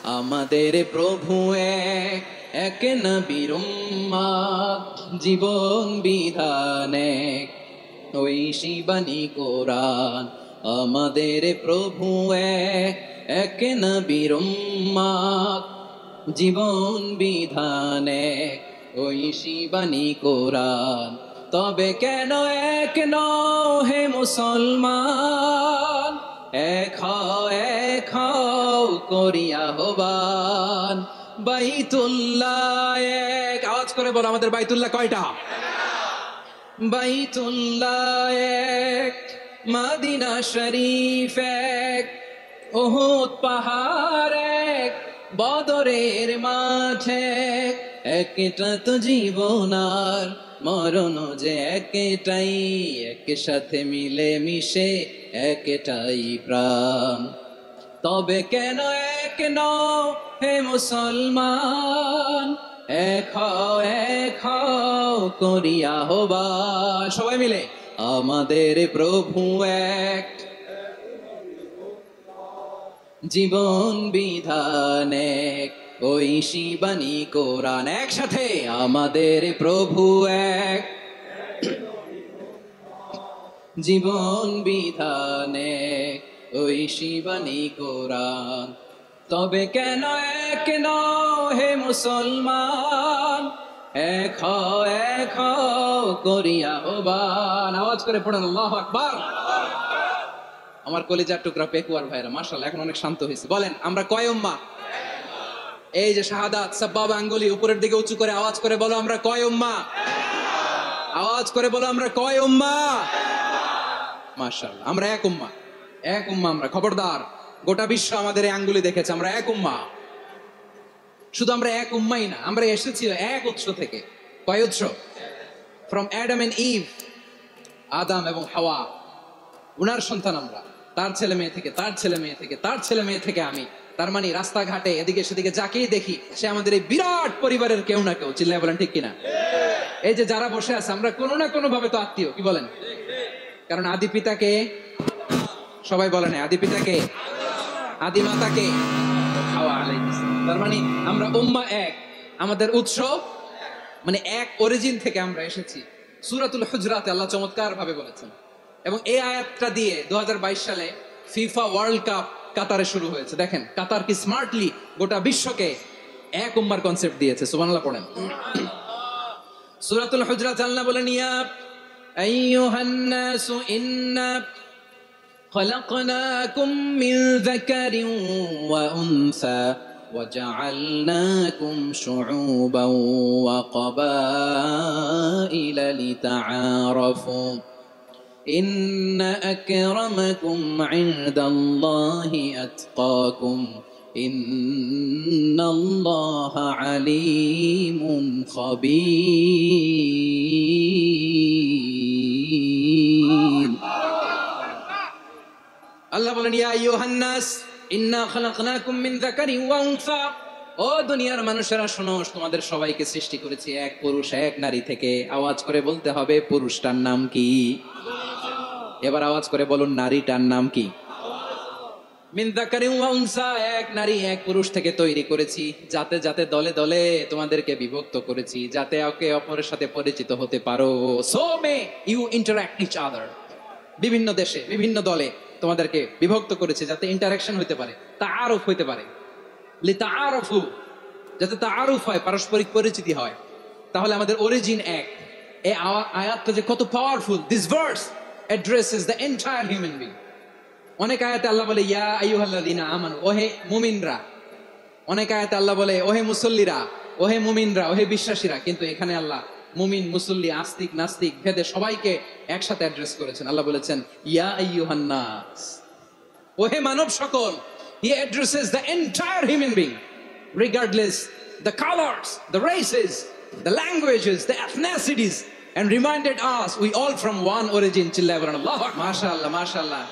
আমাদের প্রভু এক, এক নবীর উম্মত, জীবন বিধান এক, ওই শিবানী কোরআন। আমাদের প্রভু এক, এক নবীর উম্মত, জীবন বিধান এক, ওই শিবানী কোরআন। তবে কেন এক নও হে মুসলমান, এক হও করিয়া আহ্বান। বাইতুল্লাহ এক, আওয়াজ করে বলো আমাদের বাইতুল্লাহ কয়টা? বাইতুল্লাহ এক, মদিনা শরীফ এক, উহুদ পাহাড় এক, বদরের মাঠ এক। একটা তো জীবন আর মরণ যে একটাই, একসাথে মিলে মিশে একটাই প্রাণ। তবে কেন এক নও হে মুসলমান, এক হও করিয়া আহ্বান। সবাই মিলে আমাদের প্রভু এক, জীবন বিধান এক, ওই শিবানী কোরআন। একসাথে আমাদের প্রভু এক, জীবন বিধান এক, ওই শিবানী কোরআন। তবে কেন এক নও হে মুসলমান, এক হও করিয়া আহ্বান। আওয়াজ করে পড়েন আল্লাহু আকবার। আমার কলিজার টুকরা পেকুয়ার ভাইরা মাশাআল্লাহ এখন অনেক শান্ত হয়েছে। বলেন আমরা কয় উম্মাহ? এই যে শাহাদাত সাব্বাবা আঙ্গুলি উপরের দিকে উঁচু করে আওয়াজ করে বলো আমরা কয় উম্মাহ? আওয়াজ করে বলো আমরা কয় উম্মাহ? মাশাআল্লাহ আমরা এক উম্মাহ, এক উম্মাহ আমরা। খবরদার, গোটা বিশ্ব আমাদের এই আঙ্গুলি দেখেছে আমরা এক উম্মাহ। শুধু আমরা এক উম্মাই না, আমরা এসেছি এক উৎস থেকে। কয় উৎস? ফ্রম অ্যাডাম এন্ড ইভ, আদম এবং হাওয়া, উনার সন্তান আমরা। তার ছেলে মেয়ে থেকে, তার ছেলে মেয়ে থেকে, তার ছেলে মেয়ে থেকে আমি। তার মানে রাস্তাঘাটে এদিকে সেদিকে যাকেই দেখি সে আমাদের এই বিরাট পরিবারের কেউ না কেউ। চিল্লায় বলেন ঠিক কিনা? এই যে যারা বসে আছে আমরা কোনো না কোনো ভাবে তো আত্মীয়, কি বলেন? কারণ আদি পিতাকে সবাই বলে না, আদি পিতাকে, আদি মাতাকে হাওয়া আলাইহিস সালাম। তার মানে আমরা উম্মাহ এক, আমাদের উৎস মানে এক অরিজিন থেকে আমরা এসেছি। সূরাতুল হুজরাতে আল্লাহ চমৎকার ভাবে বলেছেন। এবং এই আয়াতটা দিয়ে 2022 সালে ফিফা ওয়ার্ল্ড কাপ কাতারে শুরু হয়েছে। দেখেন কাতার কি স্মার্টলি গোটা বিশ্বকে এক উম্মার কনসেপ্ট দিয়েছে। সুবহানাল্লাহ পড়েন। সূরাতুল হুজরাত আল্লাহ বলেন ইয়া আইয়ুহান নাসু ইন্না খলাকনাকুম মিন যাকারিন ওয়া উনসা وجعلناكم شعوبا وقبائل لتعارفوا إن أكرمكم عند الله أتقاكم إن الله عليم خبير الله বলেন ইয়া আইয়ুহান নাস ইন্না খালাকনাকুম মিন যাকারিন ওয়া উনসা। ও দুনিয়ার মানুষেরা শোনো, তোমাদের সবাইকে সৃষ্টি করেছি এক পুরুষ এক নারী থেকে। আওয়াজ করে বলতে হবে পুরুষটার নাম কি? এবার আওয়াজ করে বলুন নারীটার নাম কি? মিন যাকারিন ওয়া উনসা, এক নারী এক পুরুষ থেকে তৈরি করেছি। যাতে যাতে দলে দলে তোমাদেরকে বিভক্ত করেছি, যাতে একে অপরের সাথে পরিচিত হতে পারো। So may you interact each other. বিভিন্ন দেশে বিভিন্ন দলে তোমাদেরকে বিভক্ত করেছে যাতে ইন্টারাকশন হইতে পারে, তাআরুফ হইতে পারে। লিতাআরফু, যাতে তাআরুফ হয়, পারস্পরিক পরিচিতি হয়। তাহলে আমাদের অরিজিন এক। এই আয়াতটা যে কত powerful. This verse addresses the entire human being. অনেক আয়াতে আল্লাহ বলে ইয়া আইয়ুহাল্লাযীনা আমানু, ওহে মুমিনরা। অনেক আয়াতে আল্লাহ বলে ওহে মুসল্লিরা, ওহে মুমিনরা, ওহে বিশ্বাসীরা। কিন্তু এখানে আল্লাহ মুমিন মুসল্লি আস্তিক নাস্তিক ভেদে সবাইকে একসাথে অ্যাড্রেস করেছেন। আল্লাহ বলেছেন ইয়া আইয়ুহান নাস, ওহে মানব সকল। He addresses the entire human being regardless the colors, the races, the languages, the ethnicities, and reminded us we all from one origin. চিল্লায় বলেন আল্লাহু আকবার। মাশাআল্লাহ মাশাআল্লাহ।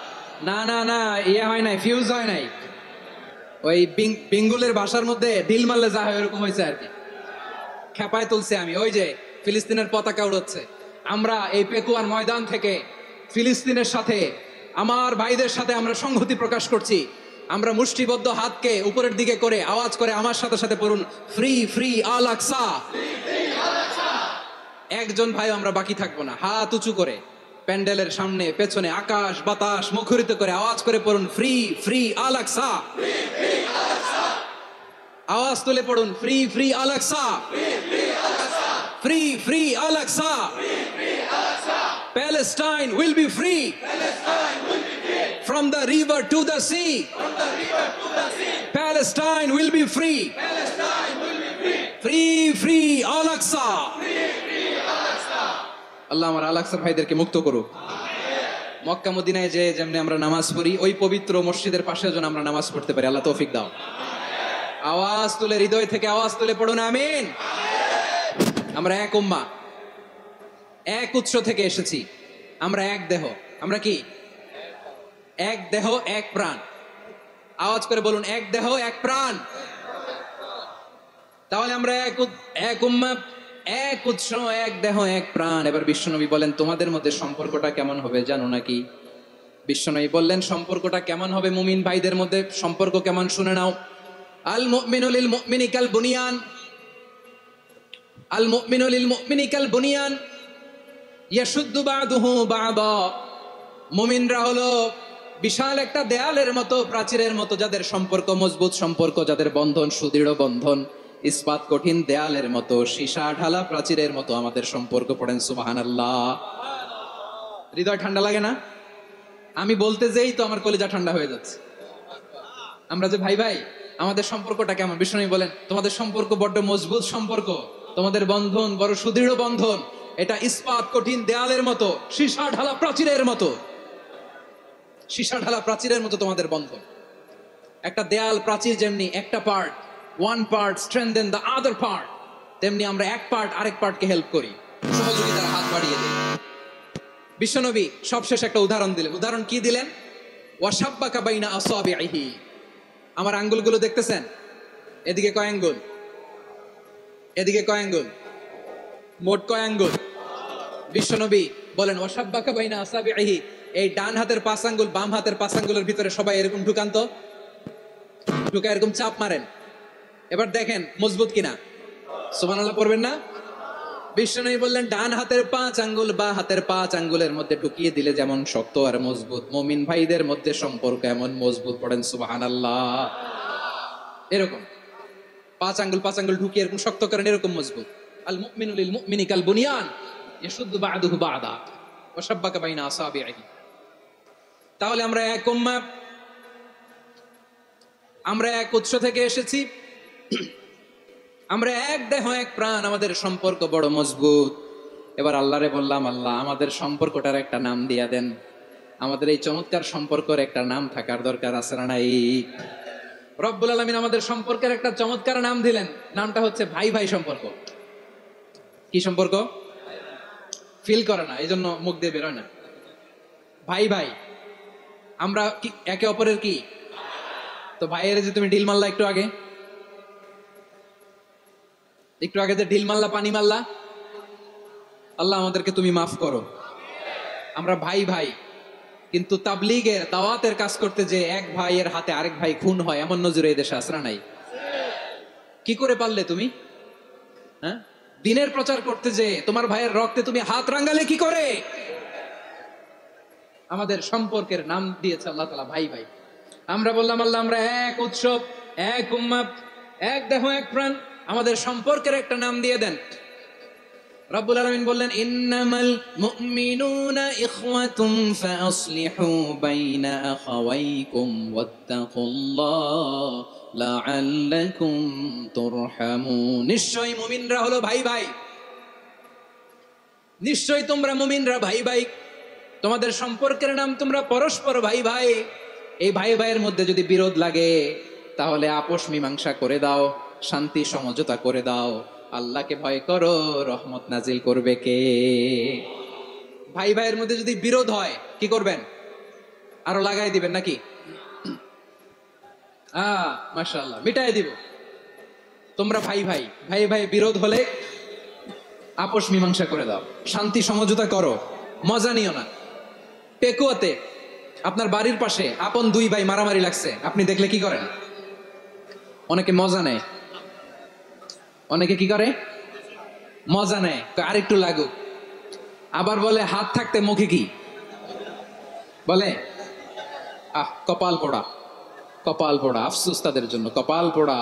না না না, ইয়ে হয় নাই, ফিউজ হয় নাই। ওই বেঙ্গলের ভাষার মধ্যে ঢিল মারলে যা হয় এরকম হয়েছে আর কি। খেপায় তুলছে আমি। ওই যে ফিলিস্তিনের পতাকা উড়াচ্ছে। আমরা এই পেকুয়ার ময়দান থেকে ফিলিস্তিনের সাথে, আমার ভাইদের সাথে আমরা সংহতি প্রকাশ করছি। আমরা মুষ্টিবদ্ধ হাতকে উপরের দিকে করে আওয়াজ করে আমার সাথে সাথে পড়ুন, ফ্রি ফ্রি আল আকসা। একজন ভাই আমরা বাকি থাকবো না, হাত উঁচু করে প্যান্ডেলের সামনে পেছনে আকাশ বাতাস মুখরিত করে আওয়াজ করে পড়ুন, ফ্রি ফ্রি আল আকসা। আওয়াজ তুলে পড়ুন, free free Al Aqsa, free free Al Aqsa. Palestine will be free from the river to the sea. Palestine will be free. Free free Al Aqsa. আল্লাহ আমার আল আকসা ভাইদেরকে মুক্ত করুক। মক্কা মদিনায় যে যেমনি আমরা নামাজ পড়ি, ওই পবিত্র মসজিদের পাশে যেন আমরা নামাজ পড়তে পারি, আল্লাহ তৌফিক দাও। আওয়াজ তুলে হৃদয় থেকে আওয়াজ তুলে পড়ুন আমিন। আমরা এক উম্মাহ, এক উৎস থেকে এসেছি, আমরা এক দেহ। আমরা কি? এক দেহ এক প্রাণ। আওয়াজ করে বলুন, এক দেহ এক প্রাণ। তাহলে আমরা এক উম্মাহ, এক উৎস, এক দেহ এক প্রাণ। এবার বিশ্বনবী বলেন, তোমাদের মধ্যে সম্পর্কটা কেমন হবে জানো নাকি? বিশ্বনবী বললেন, সম্পর্কটা কেমন হবে মুমিন ভাইদের মধ্যে? সম্পর্ক কেমন শুনে নাও। আল মুমিনু লিল মুমিনি কাল বুনিয়ান, আল মুমিনু লিল মুমিনি কাল বুনিয়ান ইয়াশুদ্দু বা'দুহু বা'দা। মুমিনরা হলো বিশাল একটা দেয়ালের মতো, প্রাচীরের মতো, যাদের সম্পর্ক মজবুত সম্পর্ক, যাদের বন্ধন সুদৃঢ় বন্ধন, ইস্পাত কঠিন দেয়ালের মতো, সীসা ঢালা প্রাচীরের মতো আমাদের সম্পর্ক। পড়েন সুবহানাল্লাহ। হৃদয় ঠান্ডা লাগে না? আমি বলতে যেই তো আমার কলিজা ঠান্ডা হয়ে যাচ্ছে। আমরা যে ভাই ভাই, আমাদের সম্পর্কটা কেমন? বিষ্ণু বলেন, তোমাদের সম্পর্ক বড্ড মজবুত সম্পর্ক, তোমাদের বন্ধন বড় সুদৃঢ় বন্ধন, এটা ইস্পাত কঠিন দেয়ালের মতো, সীসা ঢালা প্রাচীরের মতো, সীসা ঢালা প্রাচীরের মতো তোমাদের বন্ধন। একটা দেয়াল প্রাচীর যেমনি একটা part, one part strengthen the other part, তেমনি আমরা এক পার্ট আরেক পার্টকে হেল্প করি, সহযোগিতার হাত বাড়িয়ে দিই। বিশ্বনবী সবশেষ একটা উদাহরণ দিলেন। উদাহরণ কি দিলেন? ওয়াশাব্বাকা বাইনা আসাবিহি। আমার আঙ্গুলগুলো দেখতেছেন? এদিকে কয় আঙ্গুল, এদিকে কয় আঙ্গুল, মোট কয় আঙ্গুল? বিশ্বনবী বলেন, ওয়াশাব্বাকা বাইনা আসাবিহি। এই ডান হাতের 5 আঙ্গুল বাম হাতের 5 আঙ্গুলের ভিতরে সবাই এরকম ঢুকান তো, ঢুকা এরকম চাপ মারেন। এবার দেখেন মজবুত কিনা। সুবহানাল্লাহ পড়বেন না? বিশ্বনবী বললেন, ডান হাতের 5 আঙ্গুল বা হাতের 5 আঙ্গুলের মধ্যে ঢুকিয়ে দিলে যেমন শক্ত আর মজবুত, মুমিন ভাইদের মধ্যে সম্পর্ক এমন মজবুত। পড়েন সুবহানাল্লাহ। এরকম 5 আঙ্গুল ঢুকিয়ে এরকম শক্ত করেন, এরকম মজবুত। আল মুমিনু লিল মুমিনি কাল বুনিয়ান ইয়াশুদ্দু বা'দুহু বা'দা ওয়াশাব্বাকা বাইনা আসাবিহি। তাহলে আমরা এক উম্মাহ, আমরা এক উৎস থেকে এসেছি, আমরা এক দেহ এক প্রাণ, আমাদের সম্পর্ক বড় মজবুত। এবার আল্লাহরে বললাম, আল্লাহ আমাদের সম্পর্কটার একটা নাম দিয়া দেন। আমাদের এই চমৎকার সম্পর্কের একটা নাম থাকার দরকার আছে না নাই? রব্বুল আলামিন আমাদের সম্পর্কের একটা চমৎকার নাম দিলেন। নামটা হচ্ছে ভাই ভাই সম্পর্ক। কি সম্পর্ক? ফিল করে না, এই জন্য মুখ দিয়ে বেরোয় না। ভাই ভাই, আমরা কি একে অপরের কি? তো ভাইয়ের যে তুমি ঢিল মারলা একটু আগে, একটু আগে যে ঢিল মারলা, পানি মারলা, আল্লাহ আমাদেরকে তুমি মাফ করো। আমরা ভাই ভাই, কিন্তু তাবলীগের দাওয়াতের কাজ করতে যে এক ভাইয়ের হাতে আরেক ভাই খুন হয়, এমন নজরে এই দেশে আসরা নাই। কি করে পারলে তুমি? হ্যাঁ, দিনের প্রচার করতে যে তোমার ভাইয়ের রক্তে তুমি হাত রাঙ্গালে কি করে? আমাদের সম্পর্কের নাম দিয়েছে আল্লাহ তাআলা ভাই ভাই। আমরা বললাম, আল্লাহ আমরা এক উৎসব, এক উম্মাহ, এক দেহ এক প্রাণ, আমাদের সম্পর্কের একটা নাম দিয়ে দেন। রব্বুল আলামিন বললেন, ইন্নামাল মুমিনুনা ইখওয়াতুন ফাসলিহু বাইনা আখাওয়াইকুম ওয়াত্তাকুল্লাহ লাআল্লাকুম তুরহামুন। নিশ্চয়ই মুমিনরা হলো ভাই ভাই, নিশ্চয়ই তোমরা মুমিনরা ভাই ভাই, তোমাদের সম্পর্কের নাম তোমরা পরস্পর ভাই ভাই। এই ভাই ভাইয়ের মধ্যে যদি বিরোধ লাগে তাহলে আপোষ মীমাংসা করে দাও, শান্তি সমঝোতা করে দাও। আল্লাহকে ভয় করো, রহমত নাজিল করবে কে? ভাই ভাইয়ের মধ্যে যদি বিরোধ হয় কি করবেন? আরো লাগাই দিবেন নাকি? মাশাআল্লাহ, মিটাই দিব। তোমরা ভাই ভাই, ভাই ভাই বিরোধ হলে আপোষ মীমাংসা করে দাও, শান্তি সমঝোতা করো, মজা নিও না। পেকুয়াতে আপনার বাড়ির পাশে আপন দুই ভাই মারামারি লাগছে, আপনি দেখলে কি করেন? অনেকে মজা নেয়। অনেকে কি করে? মজা নেয়, আর একটু লাগুক। আবার বলে হাত থাকতে মুখে কি বলে? কপাল পোড়া, কপাল পোড়া। আফসোস তাদের জন্য, কপাল পোড়া।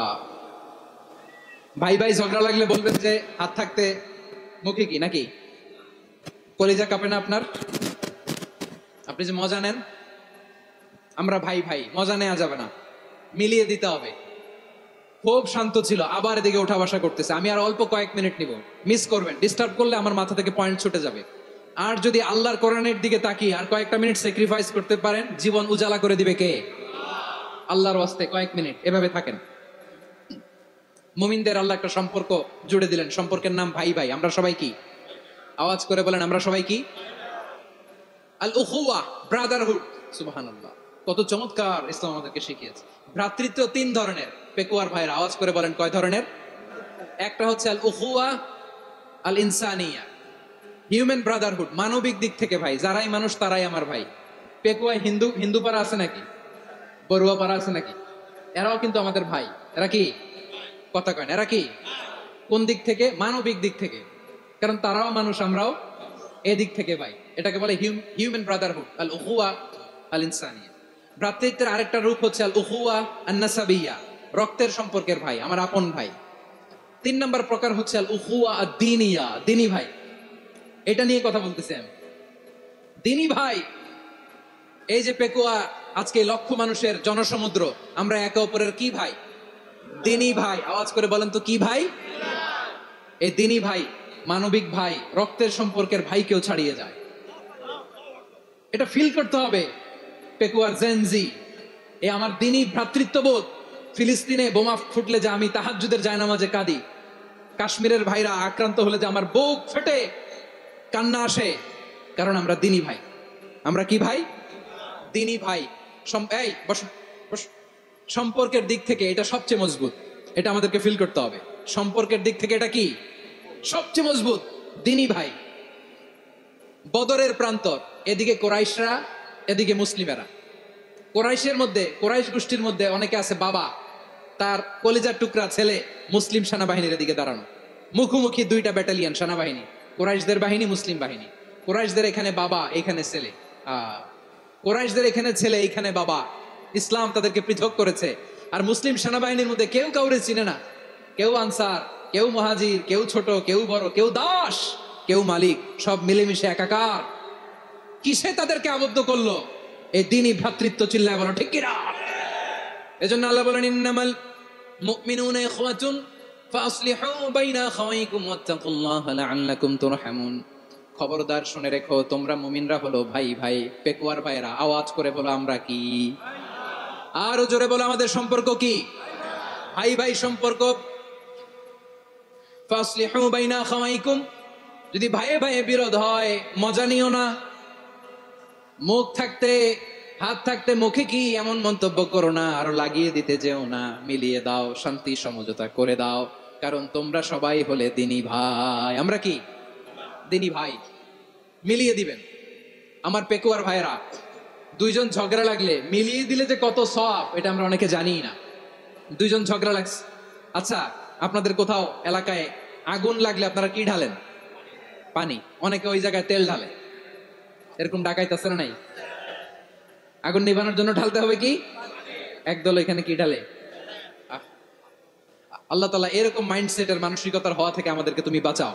ভাই ভাই ঝগড়া লাগলে বলবেন যে হাত থাকতে মুখে কি, নাকি? কলিজা কাঁপে না আপনার? আপনি যে মজা নেন, আমরা ভাই ভাই, মজা নেওয়া যাবে না, মিলিয়ে দিতে হবে। খুব শান্ত ছিল, আবার এদিকে ওঠা বসা করতেছে। আমি আর অল্প কয়েক মিনিট নিব, মিস করবেন। ডিস্টার্ব করলে আমার মাথা থেকে পয়েন্ট ছুটে যাবে। আর যদি আল্লাহর কোরআনের দিকে তাকিয়ে আর কয়েকটা মিনিট স্যাক্রিফাইস করতে পারেন, জীবন উজালা করে দিবে কে? আল্লাহর ওয়াস্তে কয়েক মিনিট এভাবে থাকেন। মুমিনদের আল্লাহ একটা সম্পর্ক জুড়ে দিলেন, সম্পর্কের নাম ভাই ভাই। আমরা সবাই কি? আওয়াজ করে বলেন, আমরা সবাই কি? আল উখুয়া, ব্রাদারহুড। সুবহানাল্লাহ, কত চমৎকার ইসলাম আমাদেরকে শিখিয়েছে। ভ্রাতৃত্ব তিন ধরনের। পেকুয়ার ভাইয়ের আওয়াজ করে বলেন, কয় ধরনের? একটা হচ্ছে আল উখুয়া আল ইনসানিয়া, হিউম্যান ব্রাদারহুড, মানবিক দিক থেকে ভাই। যারাই মানুষ তারাই আমার ভাই। পেকুয়ায় হিন্দু পাড়া আছে নাকি? বড়ুয়া পাড়া আছে নাকি? এরাও কিন্তু আমাদের ভাই। এরা কি? কথা কয় না, এরা কি? কোন দিক থেকে? মানবিক দিক থেকে। কারণ তারাও মানুষ, আমরাও এদিক থেকে ভাই। এটাকে বলে হিউম্যান ব্রাদারহুড, আল উখুয়া আল ইনসানিয়া। ভ্রাতৃত্বের আরেকটা রূপ হচ্ছে আল উখুয়া আন নাসাবিয়া, রক্তের সম্পর্কের ভাই, আমার আপন ভাই। তিন নম্বর প্রকার হচ্ছে আল উখুয়া আদ দীনিয়া, দিনী ভাই। এটা নিয়ে কথা বলতেছি আমি। দিনী ভাই, এই যে পেকুয়া আজকে লক্ষ মানুষের জনসমুদ্র, আমরা একে অপরের কি ভাই? দিনী ভাই। আওয়াজ করে বলেন তো, কি ভাই? এই দিনী ভাই, মানবিক ভাই, রক্তের সম্পর্কের ভাই কেউ ছাড়িয়ে যায়। এটা ফিল করতে হবে। পেকুয়ার জেনজি, এ আমার দিনী ভ্রাতৃত্ববোধ। ফিলিস্তিনে বোমা ফুটলে যে আমি তাহাজ্জুদের জায়নামাজে কাঁদি, কাশ্মীরের ভাইরা আক্রান্ত হলে যে আমার বুক ফেটে কান্না আসে, কারণ আমরা দিনী ভাই। আমরা কি ভাই? দিনী ভাই। এই বস বস। সম্পর্কের দিক থেকে এটা সবচেয়ে মজবুত। এটা আমাদেরকে ফিল করতে হবে। সম্পর্কের দিক থেকে এটা কি? সবচেয়ে মজবুত, দিনী ভাই। বদরের প্রান্তর, এদিকে কোরাইশরা, এদিকে মুসলিমেরা। কোরাইশের মধ্যে, কোরাইশ গোষ্ঠীর মধ্যে অনেকে আছে বাবা, তার কলিজার টুকরা ছেলে মুসলিম সেনাবাহিনীর এদিকে দাঁড়ানো। মুখোমুখি দুইটা ব্যাটালিয়ন সেনাবাহিনী, কোরাইশদের বাহিনী, মুসলিম বাহিনী। কোরাইশদের এখানে বাবা, এখানে ছেলে। কোরাইশদের এখানে ছেলে, এইখানে বাবা। ইসলাম তাদেরকে পৃথক করেছে। আর মুসলিম সেনাবাহিনীর মধ্যে কেউ কাউরে চিনে না। কেউ আনসার, কেউ মুহাজির, কেউ ছোট, কেউ বড়, কেউ দাস, কেউ মালিক, সব মিলেমিশে একাকার। কিসে তাদেরকে আবদ্ধ করলো? এই দিনই ভ্রাতৃত্ব। চিল্লায় বলো ঠিক কিনা? এজন্য আল্লাহ বলেন, ইন্নামাল মুমিনুনা ইখওয়াতুন ফাসলিহু বাইনা আখাওয়াইকুম ওয়াত্তাকুল্লাহা লাআল্লাকুম তুরহামুন। খবরদার শুনে রেখো, তোমরা মুমিনরা হলো ভাই ভাই। পেকুয়ার ভাইরা আওয়াজ করে বলো, আমরা কি? আরো জোরে বলো, আমাদের সম্পর্ক কি? ভাই ভাই সম্পর্ক। ফাসলিহু বাইনা আখাওয়াইকুম। যদি ভাইয়ে ভাইয়ে বিরোধ হয়, মজা নিও না। মুখ থাকতে, হাত থাকতে মুখে কি এমন মন্তব্য করো না, আরো লাগিয়ে দিতে যেও না। মিলিয়ে দাও, শান্তি সমঝোতা করে দাও, কারণ তোমরা সবাই হলে দিনী ভাই। আমরা কি? দিনী ভাই। মিলিয়ে দিবেন। আমার পেকুয়ার ভাইরা, দুইজন ঝগড়া লাগলে মিলিয়ে দিলে যে কত সওয়াব, এটা আমরা অনেকে জানি না। দুইজন ঝগড়া লাগছে, আচ্ছা আপনাদের কোথাও এলাকায় আগুন লাগলে আপনারা কি ঢালেন? পানি। অনেকে ওই জায়গায় তেল ঢালে। এরকম ডাকাইতেছে না নাই? আগুন নিভানোর জন্য ঢালতে হবে কি? একদল এখানে কি ঢালে? আল্লাহ তাআলা এরকম মাইন্ডসেটের, মানসিকতার হওয়া থেকে আমাদেরকে তুমি বাঁচাও।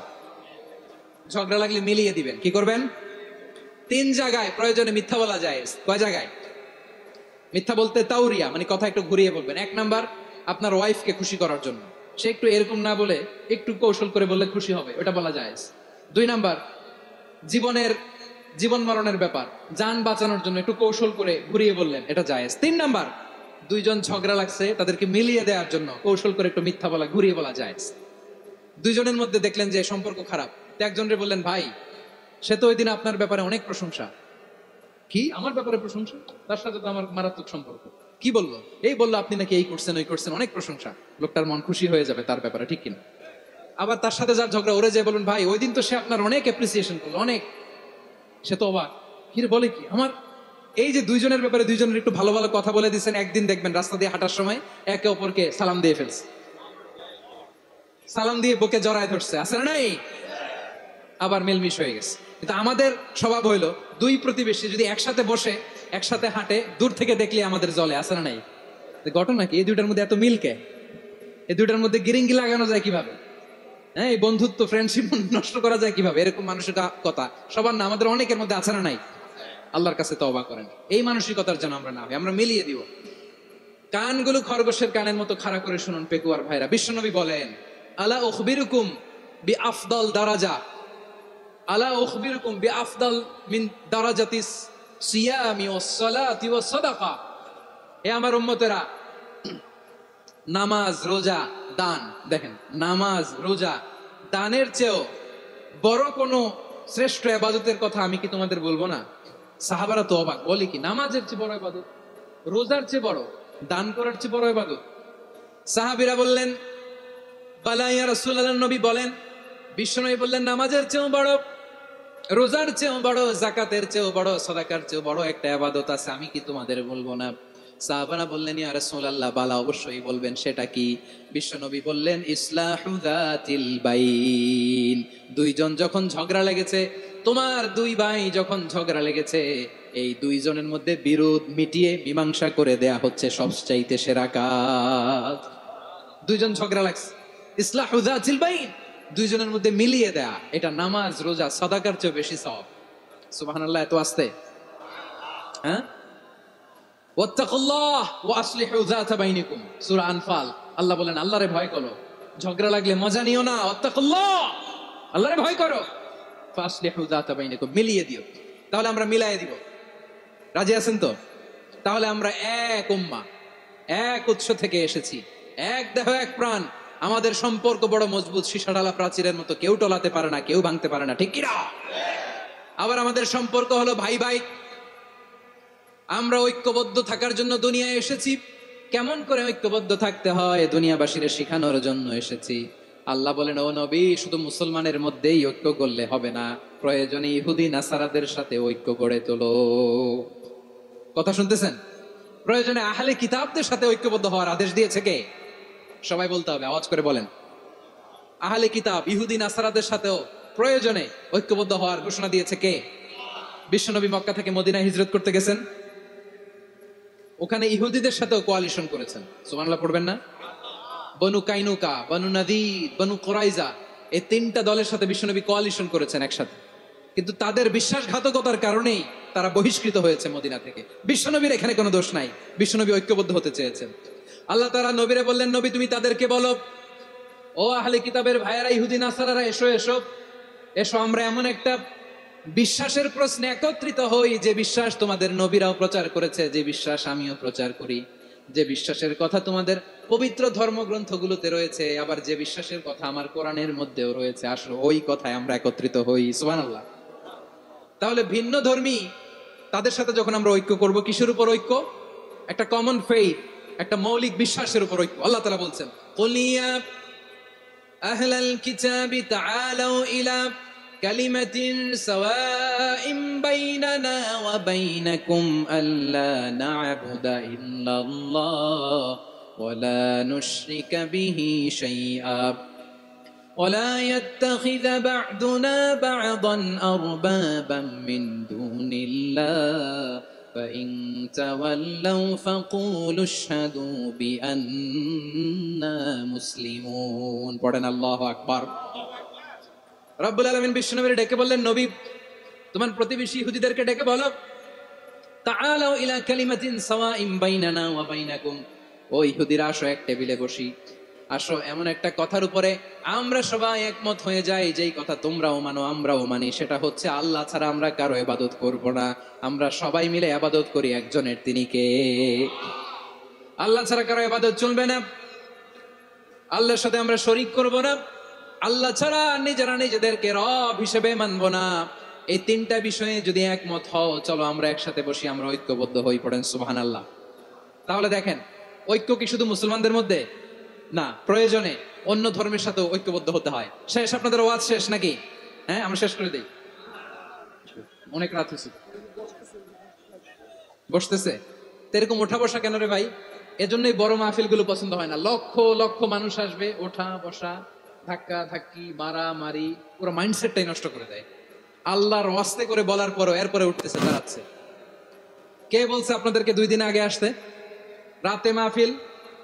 ঝগড়া লাগলে মিলিয়ে দিবেন। কি করবেন? তিন জায়গায় প্রয়োজনে মিথ্যা বলা যায়। কয় জায়গায় মিথ্যা বলতে? তাওরিয়া, মানে কথা একটু ঘুরিয়ে বলবেন। এক নাম্বার, আপনার ওয়াইফকে খুশি করার জন্য। সে একটু এরকম না বলে একটু কৌশল করে বললে খুশি হবে, ওটা বলা যায়। দুই নাম্বার, জীবন মরণের ব্যাপার, জান বাঁচানোর জন্য একটু কৌশল করে ঘুরিয়ে বললেন, এটা জায়েজ। তিন নাম্বার, দুইজন ঝগড়া লাগছে, তাদেরকে মিলিয়ে দেওয়ার জন্য কৌশল করে একটু মিথ্যা বলা, ঘুরিয়ে বলা জায়েজ। দুইজনের মধ্যে দেখলেন যে সম্পর্ক খারাপ, একজনরে বললেন, ভাই সে তো ওই দিন আপনার ব্যাপারে অনেক প্রশংসা। কি আমার ব্যাপারে প্রশংসা? তার সাথে তো আমার মারাত্মক সম্পর্ক। কি বললো? এই বললো আপনি নাকি এই করছেন, ওই করছেন, অনেক প্রশংসা। লোকটার মন খুশি হয়ে যাবে তার ব্যাপারে, ঠিক কিনা? আবার তার সাথে যার ঝগড়া, ওরে যে বলুন, ভাই ওই দিন তো সে আপনার অনেক অ্যাপ্রিসিয়েশন করলো, অনেক। সে তো অবাক, কি বলে কি আমার এই যে দুইজনের ব্যাপারে দুইজনের একটু ভালো ভালো কথা বলে দিচ্ছেন, একদিন দেখবেন রাস্তা দিয়ে হাঁটার সময় একে অপরকে সালাম দিয়ে ফেলছে, সালাম দিয়ে বুকে জড়ায় ধরছে, আছে না নাই? আবার মিলমিশ হয়ে গেছে। কিন্তু আমাদের স্বভাব হইলো দুই প্রতিবেশী যদি একসাথে বসে একসাথে হাঁটে, দূর থেকে দেখলে আমাদের জলে, আছে না নাই? ঘটনা কি এই দুইটার মধ্যে এত মিলকে? এই দুইটার মধ্যে গিরিঙ্গি লাগানো যায় কিভাবে? হ্যাঁ, এই বন্ধুত্ব ফ্রেন্ডশিপ নষ্ট করা যায় কিভাবে? এরকম মানসিকতা সবার না, আমাদের অনেকের মধ্যে আছে না নাই? আল্লাহর কাছে তওবা করেন এই মানসিকতার জন্য আমরা না হই, আমরা মিলিয়ে দিব। কানগুলো খরগোশের কানের মতো খাড়া করে শুনুন পেকুয়ার ভাইরা। বিশ্বনবী বলেন, আলা উখবিরুকুম বিআফদাল দারাজা, আলা উখবিরুকুম বিআফদাল মিন দারাজাতিস সিয়ামি ওয়াস সালাতি ওয়াস সাদাকা। হে আমার উম্মতেরা, নামাজ, রোজা, দান, দেখেন নামাজ, রোজা, দানের চেয়েও বড় কোনো শ্রেষ্ঠ ইবাদতের কথা আমি কি তোমাদের বলবো না? সাহাবারা তো অবাক, বলে কি নামাজের চেয়ে বড় ইবাদত, রোজার চেয়ে বড়, দান করার চেয়ে বড় ইবাদত? সাহাবীরা বললেন, বালা ইয়া রাসূলুল্লাহ। নবী বলেন, বিশ্বনবী বললেন, নামাজের চেয়েও বড়, রোজার চেয়েও বড়, যাকাতের চেয়েও বড়, সাদাকার চেয়েও বড় একটা ইবাদত আছে, আমি কি তোমাদের বলবো না? সাহাবারা বললেন, ইয়া রাসূলুল্লাহ, বালা, অবশ্যই বলবেন, সেটা কি? বিশ্বনবী বললেন, ইসলাহু যাতিল বাইন। দুইজন যখন ঝগড়া লেগেছে, তোমার দুই ভাই যখন ঝগড়া লেগেছে, এই দুইজনের মধ্যে বিরোধ মিটিয়ে মীমাংসা করে দেয়া হচ্ছে সবচাইতে সেরা কাজ। দুইজন ঝগড়া লাগছে, ইসলাহু যাতিল বাইন, দুইজনের মধ্যে মিলিয়ে দেয়া, এটা নামাজ, রোজা, সাদাকার চেয়ে বেশি সওয়াব। সুবহানাল্লাহ, এত আসতে, হ্যাঁ? ওয়াত্তাকুল্লাহ ওয়া আসলিহু যাতা বাইনিকুম, সূরা আনফাল। আল্লাহ বলেন, আল্লাহরে ভয় করো, ঝগড়া লাগলে মজা নিও না, ওয়াত্তাকুল্লাহ, আল্লাহরে ভয় করো, ফাসলিহু যাতা বাইনিকুম, মিলিয়ে দিও। তাহলে আমরা মিলায়ে দিব, রাজি আছেন তো? তাহলে আমরা এক উম্মাহ, এক উৎস থেকে এসেছি, এক দেহ এক প্রাণ, আমাদের সম্পর্ক বড় মজবুত, সীসাডালা প্রাচীরের মতো, কেউ টলাতে পারে না, কেউ ভাঙতে পারে না, ঠিক কি না? আবার আমাদের সম্পর্ক হলো ভাই ভাই, আমরা ঐক্যবদ্ধ থাকার জন্য দুনিয়ায় এসেছি। কেমন করে ঐক্যবদ্ধ থাকতে হয় দুনিয়াবাসীর শেখানোর জন্য এসেছি। আল্লাহ বলেন, ও নবী, শুধু মুসলমানের মধ্যেই ঐক্য করলে হবে না, প্রয়োজনে ইহুদি নাসারাদের সাথে ঐক্য গড়ে তোলো। কথা শুনতেছেন? প্রয়োজনে আহলে কিতাবদের সাথে ঐক্যবদ্ধ হওয়ার আদেশ দিয়েছে কে? সবাই বলতে হবে, আওয়াজ করে বলেন। আহলে কিতাব, ইহুদি নাসারাদের সাথেও প্রয়োজনে ঐক্যবদ্ধ হওয়ার ঘোষণা দিয়েছে কে? বিশ্বনবী মক্কা থেকে মদিনায় হিজরত করতে গেছেন, ওখানে ইহুদিদের সাথেও কোয়ালিশন করেছেন। সুবহানাল্লাহ পড়বেন না? বনু কাইনুকা, বনু নাদির, বনু কুরাইজা, এই তিনটা দলের সাথে বিশ্বনবী কোয়ালিশন করেছেন একসাথে। কিন্তু তাদের বিশ্বাসঘাতকতার কারণেই তারা বহিষ্কৃত হয়েছে মদিনা থেকে। বিশ্বনবীর এখানে কোনো দোষ নাই, বিশ্বনবী ঐক্যবদ্ধ হতে চেয়েছেন। আল্লাহ তাআলা নবীরে বললেন, নবী তুমি তাদেরকে বলো, ও আহলে কিতাবের ভাইয়েরা, ইহুদি নাসারারা, এসো এসো এসো, আমরা এমন একটা বিশ্বাসের প্রশ্নে একত্রিত হই, যে বিশ্বাস তোমাদের নবীরাও প্রচার করেছে, যে বিশ্বাস আমিও প্রচার করি, যে বিশ্বাসের কথা তোমাদের পবিত্র ধর্মগ্রন্থগুলোতে রয়েছে, আবার যে বিশ্বাসের কথা আমার কোরআনের মধ্যেও রয়েছে, আসলে ওই কথায় আমরা একত্রিত হই। সুবহানাল্লাহ। তাহলে ভিন্ন ধর্মী তাদের সাথে যখন আমরা ঐক্য করব, কিসের উপর ঐক্য? একটা কমন ফেইথ, একটা মৌলিক বিশ্বাসের উপর ঐক্য। আল্লাহ তাআলা বলছেন, কুল ইয়া আহলাল কিতাবি তাআলাউ ইলা কালিমাতিন সাওয়াইন বাইনানা ওয়া বাইনাকুম আল্লা না'বুদা ইল্লাল্লাহ ওয়া লা নুশরিকা বিহি শাইআ ওয়া লা ইয়াত্তাখিযা বা'দুনা বা'দান আরবাবান মিন দুনিল্লাহ فإن تولوا فقولوا اشهدوا بأننا مسلمون। পড়েন আল্লাহু আকবার। রব্বুল আলামিন বিশ্বনবীকে ডেকে বললেন, নবী তোমার প্রতিবেশী ইহুদিদেরকে ডেকে বলো, তাআলাউ ইলা কালিমাতিন সাওয়াইন বাইনানা ওয়া বাইনাকুম, ও ইহুদিরা, আসো এক টেবিলে বসি, আসো এমন একটা কথার উপরে আমরা সবাই একমত হয়ে যাই, যেই কথা তোমরাও মানো আমরাও মানি, সেটা হচ্ছে আল্লাহ ছাড়া আমরা কারো ইবাদত করব না, আমরা সবাই মিলে ইবাদত করি একজনের, তিনি কে? আল্লাহ ছাড়া কারো ইবাদত চলবে না, আল্লাহর সাথে আমরা শরীক করব না, আল্লাহ ছাড়া নিজেরা নিজেদেরকে রব হিসেবে মানব না। এই তিনটা বিষয়ে যদি একমত হও, চলো আমরা একসাথে বসি, আমরা ঐক্যবদ্ধ হই। পড়েন সুবহানাল্লাহ। তাহলে দেখেন, ঐক্য কি শুধু মুসলমানদের মধ্যে না, প্রয়োজনে অন্য ধর্মের সাথে ঐক্যবদ্ধ হতে হয়। শেষ? আপনাদের ওয়াজ শেষ নাকি? হ্যাঁ, আমরা শেষ করে দেই, অনেক রাত হয়েছে। বসতেছে। তো এরকম ওঠা বসা কেন রে ভাই? এজন্যই বড় মাহফিল গুলো পছন্দ হয় না। লক্ষ লক্ষ মানুষ আসবে, ওঠা বসা, ধাক্কা ধাক্কি, মারা মারি, পুরো মাইন্ডসেটটাই নষ্ট করে দেয়। আল্লাহর ওয়াস্তে করে বলার পরও এরপরে উঠতেছে, দাঁড়াচ্ছে। কে বলছে আপনাদেরকে 2 দিন আগে আসতে? রাতে মাহফিল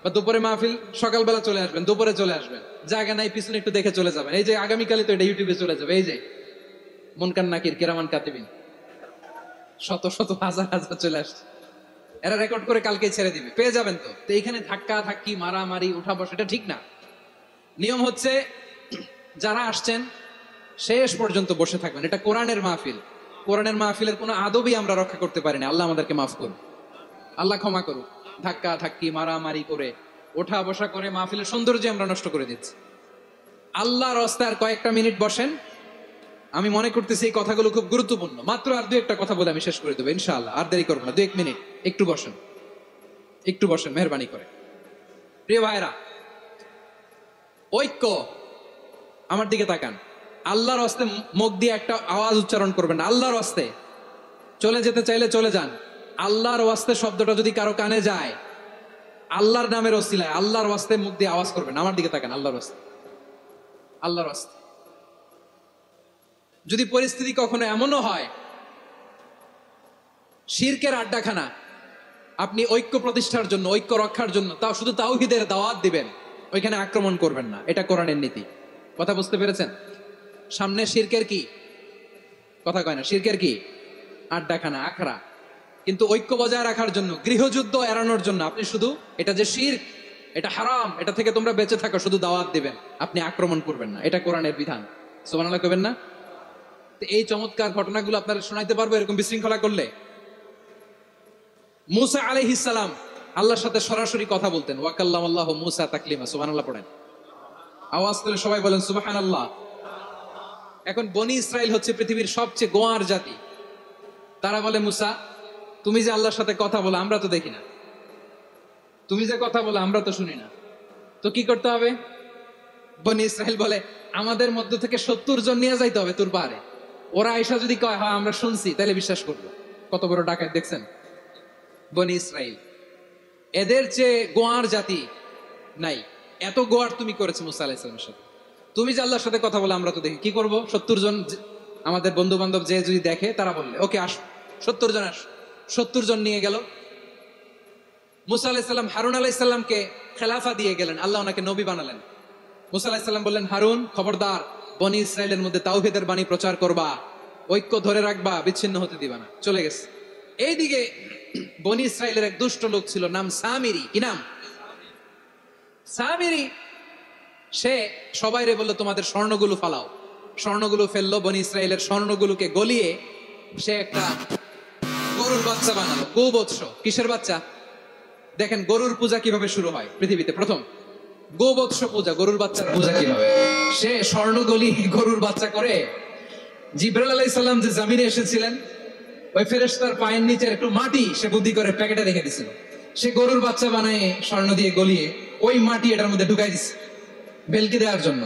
বা দুপুরে মাহফিল, সকালবেলা চলে আসবেন, দুপুরে চলে আসবেন, জায়গা নাই পিছনে একটু দেখে চলে যাবেন। এই যে আগামীকালই তো এটা ইউটিউবে চলে যাবে। এই যে মুনকার নাকির কিরামান কাতিবিন, শত শত হাজার হাজার চলে আসছে, এরা রেকর্ড করে কালকে ছেড়ে দিবে, পেয়ে যাবেন। তো তো এইখানে ধাক্কা ধাক্কি, মারামারি, উঠা বসা, এটা ঠিক না। নিয়ম হচ্ছে যারা আসছেন শেষ পর্যন্ত বসে থাকবেন। এটা কোরআনের মাহফিল। কোরআনের মাহফিলের কোনো আদবই আমরা রক্ষা করতে পারি না। আল্লাহ আমাদেরকে মাফ করুন, আল্লাহ ক্ষমা করুন। ধাক্কা ধাক্কি, মারামারি করে, ওঠা বসা করে মাহফিলের সৌন্দর্য আমরা নষ্ট করে দিচ্ছি। আল্লাহর রাস্তায় আর কয়েকটা মিনিট বসেন। আমি মনে করতেছি এই কথাগুলো খুব গুরুত্বপূর্ণ। মাত্র আর 2-1টা কথা বলে আমি শেষ করে দেবো ইনশাআল্লাহ। আর দেরি করবো না, 2-1 মিনিট। একটু বসেন, একটু বসেন মেহরবানি করে। প্রিয় ভাইরা, ঐক্য। আমার দিকে তাকান। আল্লাহর হস্তে মুখ দিয়ে একটা আওয়াজ উচ্চারণ করবেন, আল্লাহর হস্তে। চলে যেতে চাইলে চলে যান। আল্লাহর ওয়াস্তে শব্দটা যদি কারো কানে যায়, আল্লাহর নামের ওসিলায় আল্লাহর ওয়াস্তে মুখ দিয়ে আওয়াজ করবেন। আমার দিকে তাকান, আল্লাহর ওয়াস্তে, আল্লাহর ওয়াস্তে। যদি পরিস্থিতি কখনো এমনও হয় শিরকের আড্ডাখানা, আপনি ঐক্য প্রতিষ্ঠার জন্য, ঐক্য রক্ষার জন্য তাও শুধু তাওহীদের দাওয়াত দিবেন, ওইখানে আক্রমণ করবেন না। এটা কোরআনের নীতি। কথা বুঝতে পেরেছেন? সামনে শিরকের কি কথা কয় না, শিরকের কি আড্ডাখানা, আখড়া। কিন্তু ঐক্য বজায় রাখার জন্য, গৃহযুদ্ধ এড়ানোর জন্য আপনি শুধু এটা যে শিরক, এটা হারাম, এটা থেকে তোমরা বেঁচে থাকো, শুধু দাওয়াত দিবেন, আপনি আক্রমণ করবেন না। এটা কোরআনের বিধান। সুবহানাল্লাহ কইবেন না? এই চমৎকার ঘটনাগুলো আপনারা শোনাইতে পারবো এরকম বিশৃঙ্খলা করলে। মুসা আলাইহিস সালাম আল্লাহর সাথে সরাসরি কথা বলতেন। ওয়াকাল্লামাল্লাহু মুসা তাকলিমা। সুবহানাল্লাহ পড়েন, আওয়াজ করে সবাই বলেন সুবহানাল্লাহ। এখন বনি ইসরাইল হচ্ছে পৃথিবীর সবচেয়ে গোয়ার জাতি। তারা বলে, মুসা তুমি যে আল্লাহর সাথে কথা বলো আমরা তো দেখি না, তুমি যে কথা বলো আমরা তো শুনি না, তো কি করতে হবে? বনি ইসরাইল বলে, আমাদের মধ্য থেকে 70 জন নিয়ে যাইতে হবে তোর পাহাড়ে। ওরা আয়েশা যদি কয় হ্যাঁ আমরা শুনছি, তাহলে বিশ্বাস করবো। কত বড় ডাকাত দেখছেন বনি ইসরাইল। এদের চেয়ে গোয়ার জাতি নাই। এত গোয়ার তুমি করেছো মুসা আলাইহিস সালামের সাথে। তুমি যে আল্লাহর সাথে কথা বলে আমরা তো দেখি, কি করব? 70 জন আমাদের বন্ধু বান্ধব যে যদি দেখে, তারা বললে ওকে আসো, 70 জন আসো। 70 জন নিয়ে গেল। মুসা আলাইহিস সালাম হারুন আলাইহিস সালামকে খেলাফা দিয়ে গেলেন, আল্লাহ ওনাকে নবী বানালেন। মুসা আলাইহিস সালাম বললেন, হারুন খবরদার, বনি ইসরাইলের মধ্যে তাওহীদের বাণী প্রচার করবা, ঐক্য ধরে রাখবা, বিচ্ছিন্ন হতে দিবা না। চলে গেছে। এইদিকে বনি ইসরাইলের এক দুষ্ট লোক ছিল, নাম সামিরি। কি নাম? সামিরি। সে সবাইরে বললো তোমাদের স্বর্ণগুলো ফালাও। স্বর্ণগুলো ফেললো, বনি ইসরাইলের স্বর্ণগুলোকে গলিয়ে সে একটা গরুর বাচ্চা বানালো। গোবৎস। কিসের বাচ্চা? দেখেন গরুর পূজা কিভাবে শুরু হয় পৃথিবীতে প্রথম। গোবৎস পূজা, গরুর বাচ্চার পূজা কিভাবে। সে স্বর্ণ গলি গরুর বাচ্চা করে। জিবরাইল আলাইহিস সালাম যে জমিনে এসেছিলেন, ওই ফেরেশতার পায়ের নিচে একটু মাটি সে বুদ্ধি করে প্যাকেটে রেখে দিছিল। সে গরুর বাচ্চা বানায় স্বর্ণ দিয়ে গলিয়ে ওই মাটি এটার মধ্যে ঢুকাই দিছে বেলকি দেওয়ার জন্য।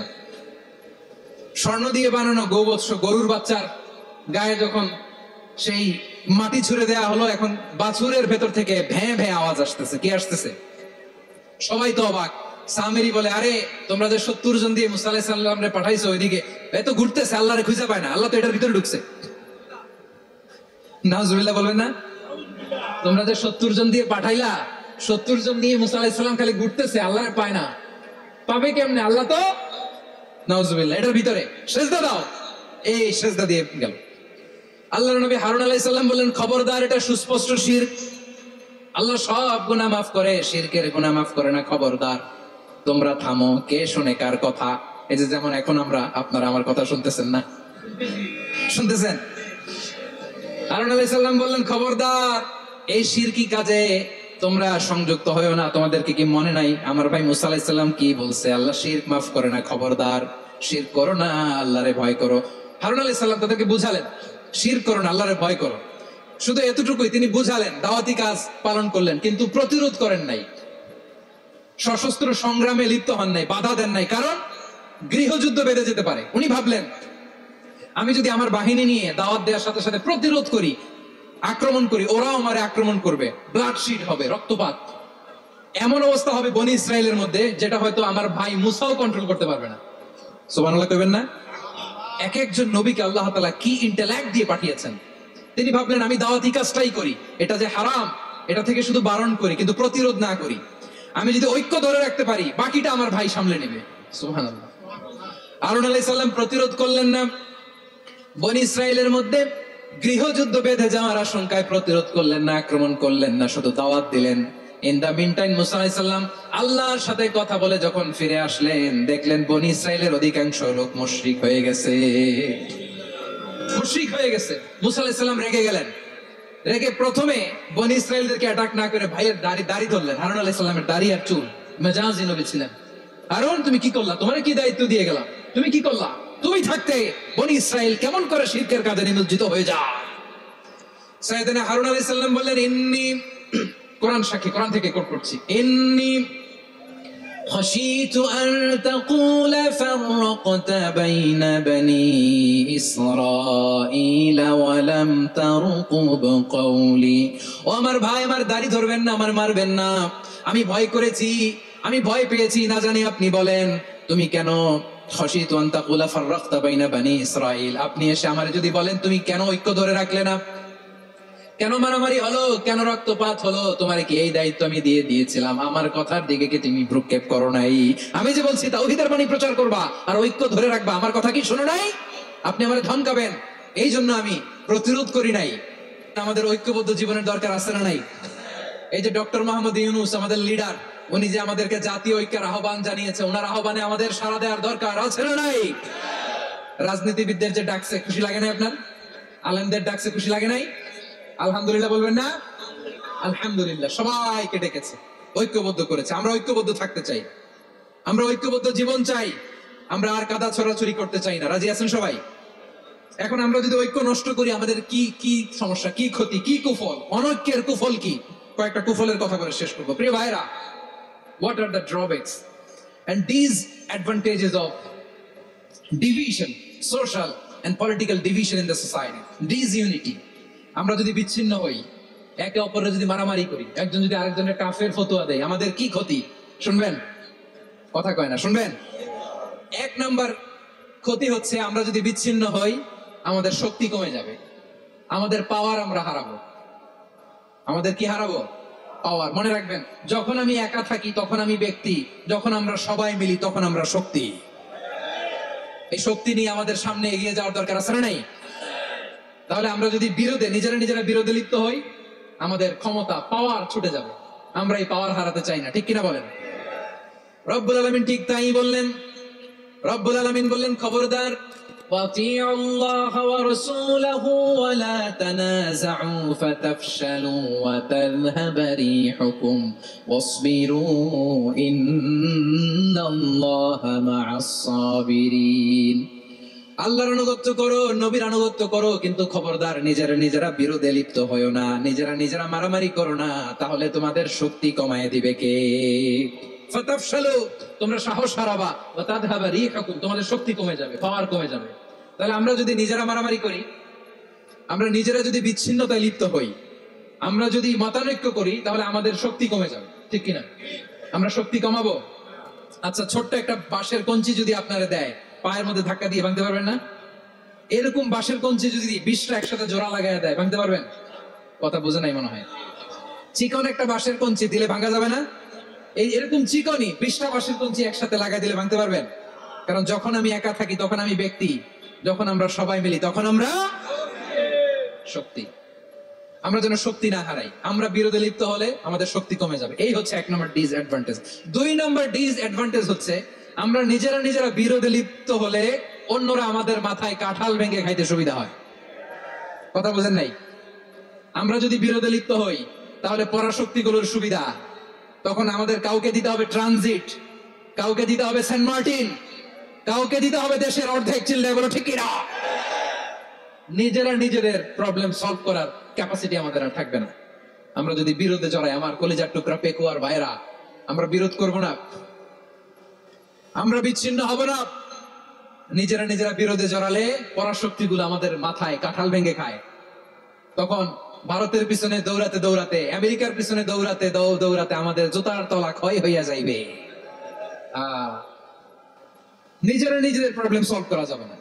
স্বর্ণ দিয়ে বানানো গোবৎস গরুর বাচ্চার গায়ে যখন সেই মাটি ছুঁড়ে দেয়া হলো, এখন বাছুরের ভেতর থেকে ভ্যাঁ ভ্যাঁ আওয়াজ আসতেছে। কি আসতেছে? সবাই তো অবাক। সামিরি বলে, আরে তোমরা যে 70 জন দিয়ে মুসা আলাইহিস সালামরে পাঠাইছো ওইদিকে, এত ঘুরতেছে, আল্লাহরে খুঁজে পায় না, আল্লাহ তো এটার ভিতরে ঢুকছে। নাউজুবিল্লাহ বলবেন না? তোমরা যে 70 জন দিয়ে পাঠাইলা, 70 জন দিয়ে মুসা আলাইহিস সালাম খালি ঘুরতেছে, আল্লাহরে পায় না। পাবে কেমনে? আল্লাহ তো, নাউজুবিল্লাহ, এটার ভিতরে সেজদা দাও। এই সেজদা দিয়ে গেল। আল্লাহর নবী হারুন আলাইহিস সালাম বললেন, খবরদার, এটা সুস্পষ্ট শিরক। আল্লাহ সব গুনাহ মাফ করে, শিরকের গুনাহ মাফ করে না। খবরদার, তোমরা থামো। কে শুনে কার কথা? এই যে যেমন এখন আপনারা আমার কথা শুনতেছেন না? শুনতেছেন? হারুন আলাইহিস সালাম বললেন, খবরদার, এই শিরকি কাজে তোমরা সংযুক্ত হয়েও না। তোমাদেরকে কি মনে নাই আমার ভাই মুসা আলাইহিস সালাম কি বলছে? আল্লাহ শিরক মাফ করে না। খবরদার, শিরক করো না, আল্লাহরে ভয় করো। হারুন আলাইহিস সালাম তাদেরকে বুঝালেন, শিরক করো না, আল্লাহরে ভয় করো। শুধু এতটুকুই তিনি বুঝালেন, দাওয়াতি কাজ পালন করলেন, কিন্তু প্রতিরোধ করেন নাই, সশস্ত্র সংগ্রামে লিপ্ত হন নাই, বাধা দেন নাই। কারণ গৃহযুদ্ধ বেড়ে যেতে পারে। উনি ভাবলেন, আমি যদি আমার বাহিনী নিয়ে দাওয়াত দেওয়ার সাথে সাথে প্রতিরোধ করি, আক্রমণ করি, ওরাও আমারে আক্রমণ করবে, ব্লাডশিট হবে, রক্তপাত। এমন অবস্থা হবে বনি ইসরায়েলের মধ্যে যেটা হয়তো আমার ভাই মুসাও কন্ট্রোল করতে পারবে না। সুবহানাল্লাহ কইবেন না? এক একজন নবীকে আল্লাহ তাআলা কি ইন্টেলেক্ট দিয়ে পাঠিয়েছেন। তিনি ভাবলেন আমি দাওয়াতি কাজটাই করি, এটা যে হারাম এটা থেকে শুধু বারণ করি কিন্তু প্রতিরোধ না করি। আমি যদি ঐক্য ধরে রাখতে পারি বাকিটা আমার ভাই সামলে নেবে। সুবহানাল্লাহ। হারুন আলাইহিস সালাম প্রতিরোধ করলেন না, বনি ইসরায়েলের মধ্যে গৃহযুদ্ধ বেঁধে যাওয়ার আশঙ্কায় প্রতিরোধ করলেন না, আক্রমণ করলেন না, শুধু দাওয়াত দিলেন। ইন দা মিন টাইম মুসা আলাইহিস সালাম আল্লাহর সাথে কথা বলে যখন ফিরে আসলেন, দেখলেন বনি ইসরায়েলের অধিকাংশ লোক মুশরিক হয়ে গেছে, মুশরিক হয়ে গেছে। মুসা আলাইহিস সালাম রেগে গেলেন, রেগে প্রথমে বনি ইসরায়েলদেরকে অ্যাটাক না করে ভাইয়ের দাড়ি ধরলেন। হারুন আলাইহিস সালামের দাড়ি আর চুল, মেজাজি নবী ছিলেন। হারুন তুমি কি করলা? তোমারে কি দায়িত্ব দিয়ে গেলাম, তুমি কি করলা? তুমি থাকতে বনি ইসরাইল কেমন করে শিরকের কাজে নিমজ্জিত হয়ে যায়? সাইয়েদনা হারুন আলাইহিস সালাম বললেন, ইন্নী, কোরআন সাক্ষী, কোরআন থেকে কোট করছি, ইন্নী خشيت أن تقول فرقت بين بني إسرائيل ولم ترقب قولي। ও আমার ভাই, আমার দাড়ি ধরবেন না, আমার মারবেন না। আমি ভয় করেছি, আমি ভয় পেয়েছি, না জানি আপনি বলেন তুমি কেন خشيت أن تقول فرقت بين بني إسرائيل, আপনি এসে আমারে যদি বলেন তুমি কেন ঐক্য ধরে রাখলে না, কেন মারামারি হলো, কেন রক্তপাত হলো, তোমার কি এই দায়িত্ব আমি দিয়ে দিয়েছিলাম? আমার কথার দিকে কি তুমি ভ্রুক্ষেপ করো নাই? আমি যে বলছি তাওহীদের বাণী প্রচার করবা আর ঐক্য ধরে রাখবা, আমার কথা কি শোনো নাই? আপনি আমারে ধমকাবেন, এই জন্য আমি প্রতিরোধ করি নাই। আমাদের ঐক্যবদ্ধ জীবনের দরকার আছে না নাই? এই যে ডক্টর মোহাম্মদ ইউনূস আমাদের লিডার, উনি যে আমাদেরকে জাতীয় ঐক্যের আহ্বান জানিয়েছে, ওনার আহ্বানে আমাদের সাড়া দেওয়ার দরকার আছে না নাই? রাজনীতিবিদদের যে ডাকছে খুশি লাগে নাই আপনার? আলেমদের ডাকছে খুশি লাগে নাই? আলহামদুলিল্লাহ বলবেন না? আলহামদুলিল্লাহ, সবাইকে ডেকেছে, ঐক্যবদ্ধ করেছে। আমরা ঐক্যবদ্ধ থাকতে চাই, আমরা ঐক্যবদ্ধ জীবন চাই, আমরা আর কাদা ছড়াছড়ি করতে চাই না। রাজি আছেন সবাই? এখন আমরা যদি ঐক্য নষ্ট করি আমাদের কি কি সমস্যা, কি ক্ষতি, কি কুফল? অনৈক্যের কুফল কি? কয়েকটা কুফলের কথা বলে শেষ করবো। প্রিয় ভাইরা, what are the drawbacks and these advantages of division, social and political division in the society, disunity? আমরা যদি বিচ্ছিন্ন হই, একে অপরের যদি মারামারি করি, একজন যদি আরেকজনের কাফের ফতোয়া দেয়, আমাদের কি ক্ষতি? শুনবেন? কথা কয় না, শুনবেন? এক নাম্বার ক্ষতি হচ্ছে আমরা যদি বিচ্ছিন্ন হই আমাদের শক্তি কমে যাবে, আমাদের পাওয়ার আমরা হারাবো। আমাদের কি হারাবো? পাওয়ার। মনে রাখবেন, যখন আমি একা থাকি তখন আমি ব্যক্তি, যখন আমরা সবাই মিলি তখন আমরা শক্তি। এই শক্তি নিয়ে আমাদের সামনে এগিয়ে যাওয়ার দরকার আছে না নাই? তাহলে আমরা যদি নিজেরা বিরোধে লিপ্ত হই, আমাদের ক্ষমতা, পাওয়ার ছুটে যাবে। আমরা এই পাওয়ার হারাতে চাই না, ঠিক কিনা বলেন? রব্বুল আলামিন ঠিক তাই বললেন। রব্বুল আলামিন বললেন, খবরদার, وَأَطِيعُوا اللَّهَ وَرَسُولَهُ وَلَا تَنَازَعُوا فَتَفْشَلُوا وَتَذْهَبَ رِيحُكُمْ وَاصْبِرُوا إِنَّ اللَّهَ مَعَ الصَّابِرِينَ। আল্লাহর আনুগত্য করো, নবীর আনুগত্য করো, কিন্তু খবরদার নিজেরা বিরোধে লিপ্ত হয়ো না, নিজেরা মারামারি করো না, তাহলে তোমাদের শক্তি কমায় দিবে কে? ফাতাফশালু, তোমরা সাহস হারাবা, ওয়া তাযহাবা রিহুকুম, তোমাদের শক্তি কমে যাবে, পাওয়ার কমে যাবে। তাহলে আমরা যদি নিজেরা মারামারি করি, আমরা নিজেরা যদি বিচ্ছিন্নতায় লিপ্ত হই, আমরা যদি মতানৈক্য করি, তাহলে আমাদের শক্তি কমে যাবে, ঠিক কিনা? আমরা শক্তি কমাবো। আচ্ছা, ছোট্ট একটা বাঁশের কঞ্চি যদি আপনারা দেয়, পায়ের মধ্যে ধাক্কা দিয়ে ভাঙতে পারবেন না? এরকম বাঁশের কঞ্চি যদি 20টা একসাথে জোড়া লাগায় দেয়, ভাঙতে পারবেন? কথা বুঝে নাই মনে হয়। চিকন একটা বাঁশের কঞ্চি দিলে ভাঙা যাবে না? এরকম চিকনই 20টা বাঁশের কঞ্চি একসাথে লাগাই দিলে ভাঙতে পারবেন? কারণ যখন আমি একা থাকি তখন আমি ব্যক্তি, যখন আমরা সবাই মিলি তখন আমরা শক্তি। আমরা যেন শক্তি না হারাই। আমরা বিরোধে লিপ্ত হলে আমাদের শক্তি কমে যাবে। এই হচ্ছে 1 নম্বর ডিসঅ্যাডভান্টেজ। 2 নম্বর ডিসঅ্যাডভান্টেজ হচ্ছে আমরা নিজেরা বিরোধে লিপ্ত হলে অন্যরা আমাদের মাথায় কাঁঠাল ভেঙে খাইতে সুবিধা হয়। কথা বুঝেন নাই? আমরা যদি বিরোধে লিপ্ত হই তাহলে পরাশক্তিগুলোর সুবিধা, তখন আমাদের কাউকে দিতে হবে ট্রানজিট, কাউকে দিতে হবে সেন্ট মার্টিন, কাউকে দিতে হবে দেশের অর্ধেক চিল্লায়, বলো ঠিক কিনা? নিজেদের প্রবলেম সলভ করার ক্যাপাসিটি আমাদের আর থাকবে না। আমরা যদি বিরোধে জড়াই, আমার কলিজার টুকরা পেকুয়ার ভাইরা, আমরা বিরোধ করব না, আমরা বিচ্ছিন্ন হব না। নিজেরা বিরোধে জড়ালে পরাশক্তিগুলো আমাদের মাথায় কাঁঠাল ভেঙে খায়, তখন ভারতের পিছনে দৌড়াতে দৌড়াতে, আমেরিকার পিছনে দৌড়াতে দৌড়াতে আমাদের জুতার তলা ক্ষয় হইয়া যাইবে। নিজেদের প্রবলেম সলভ করা যাবে না।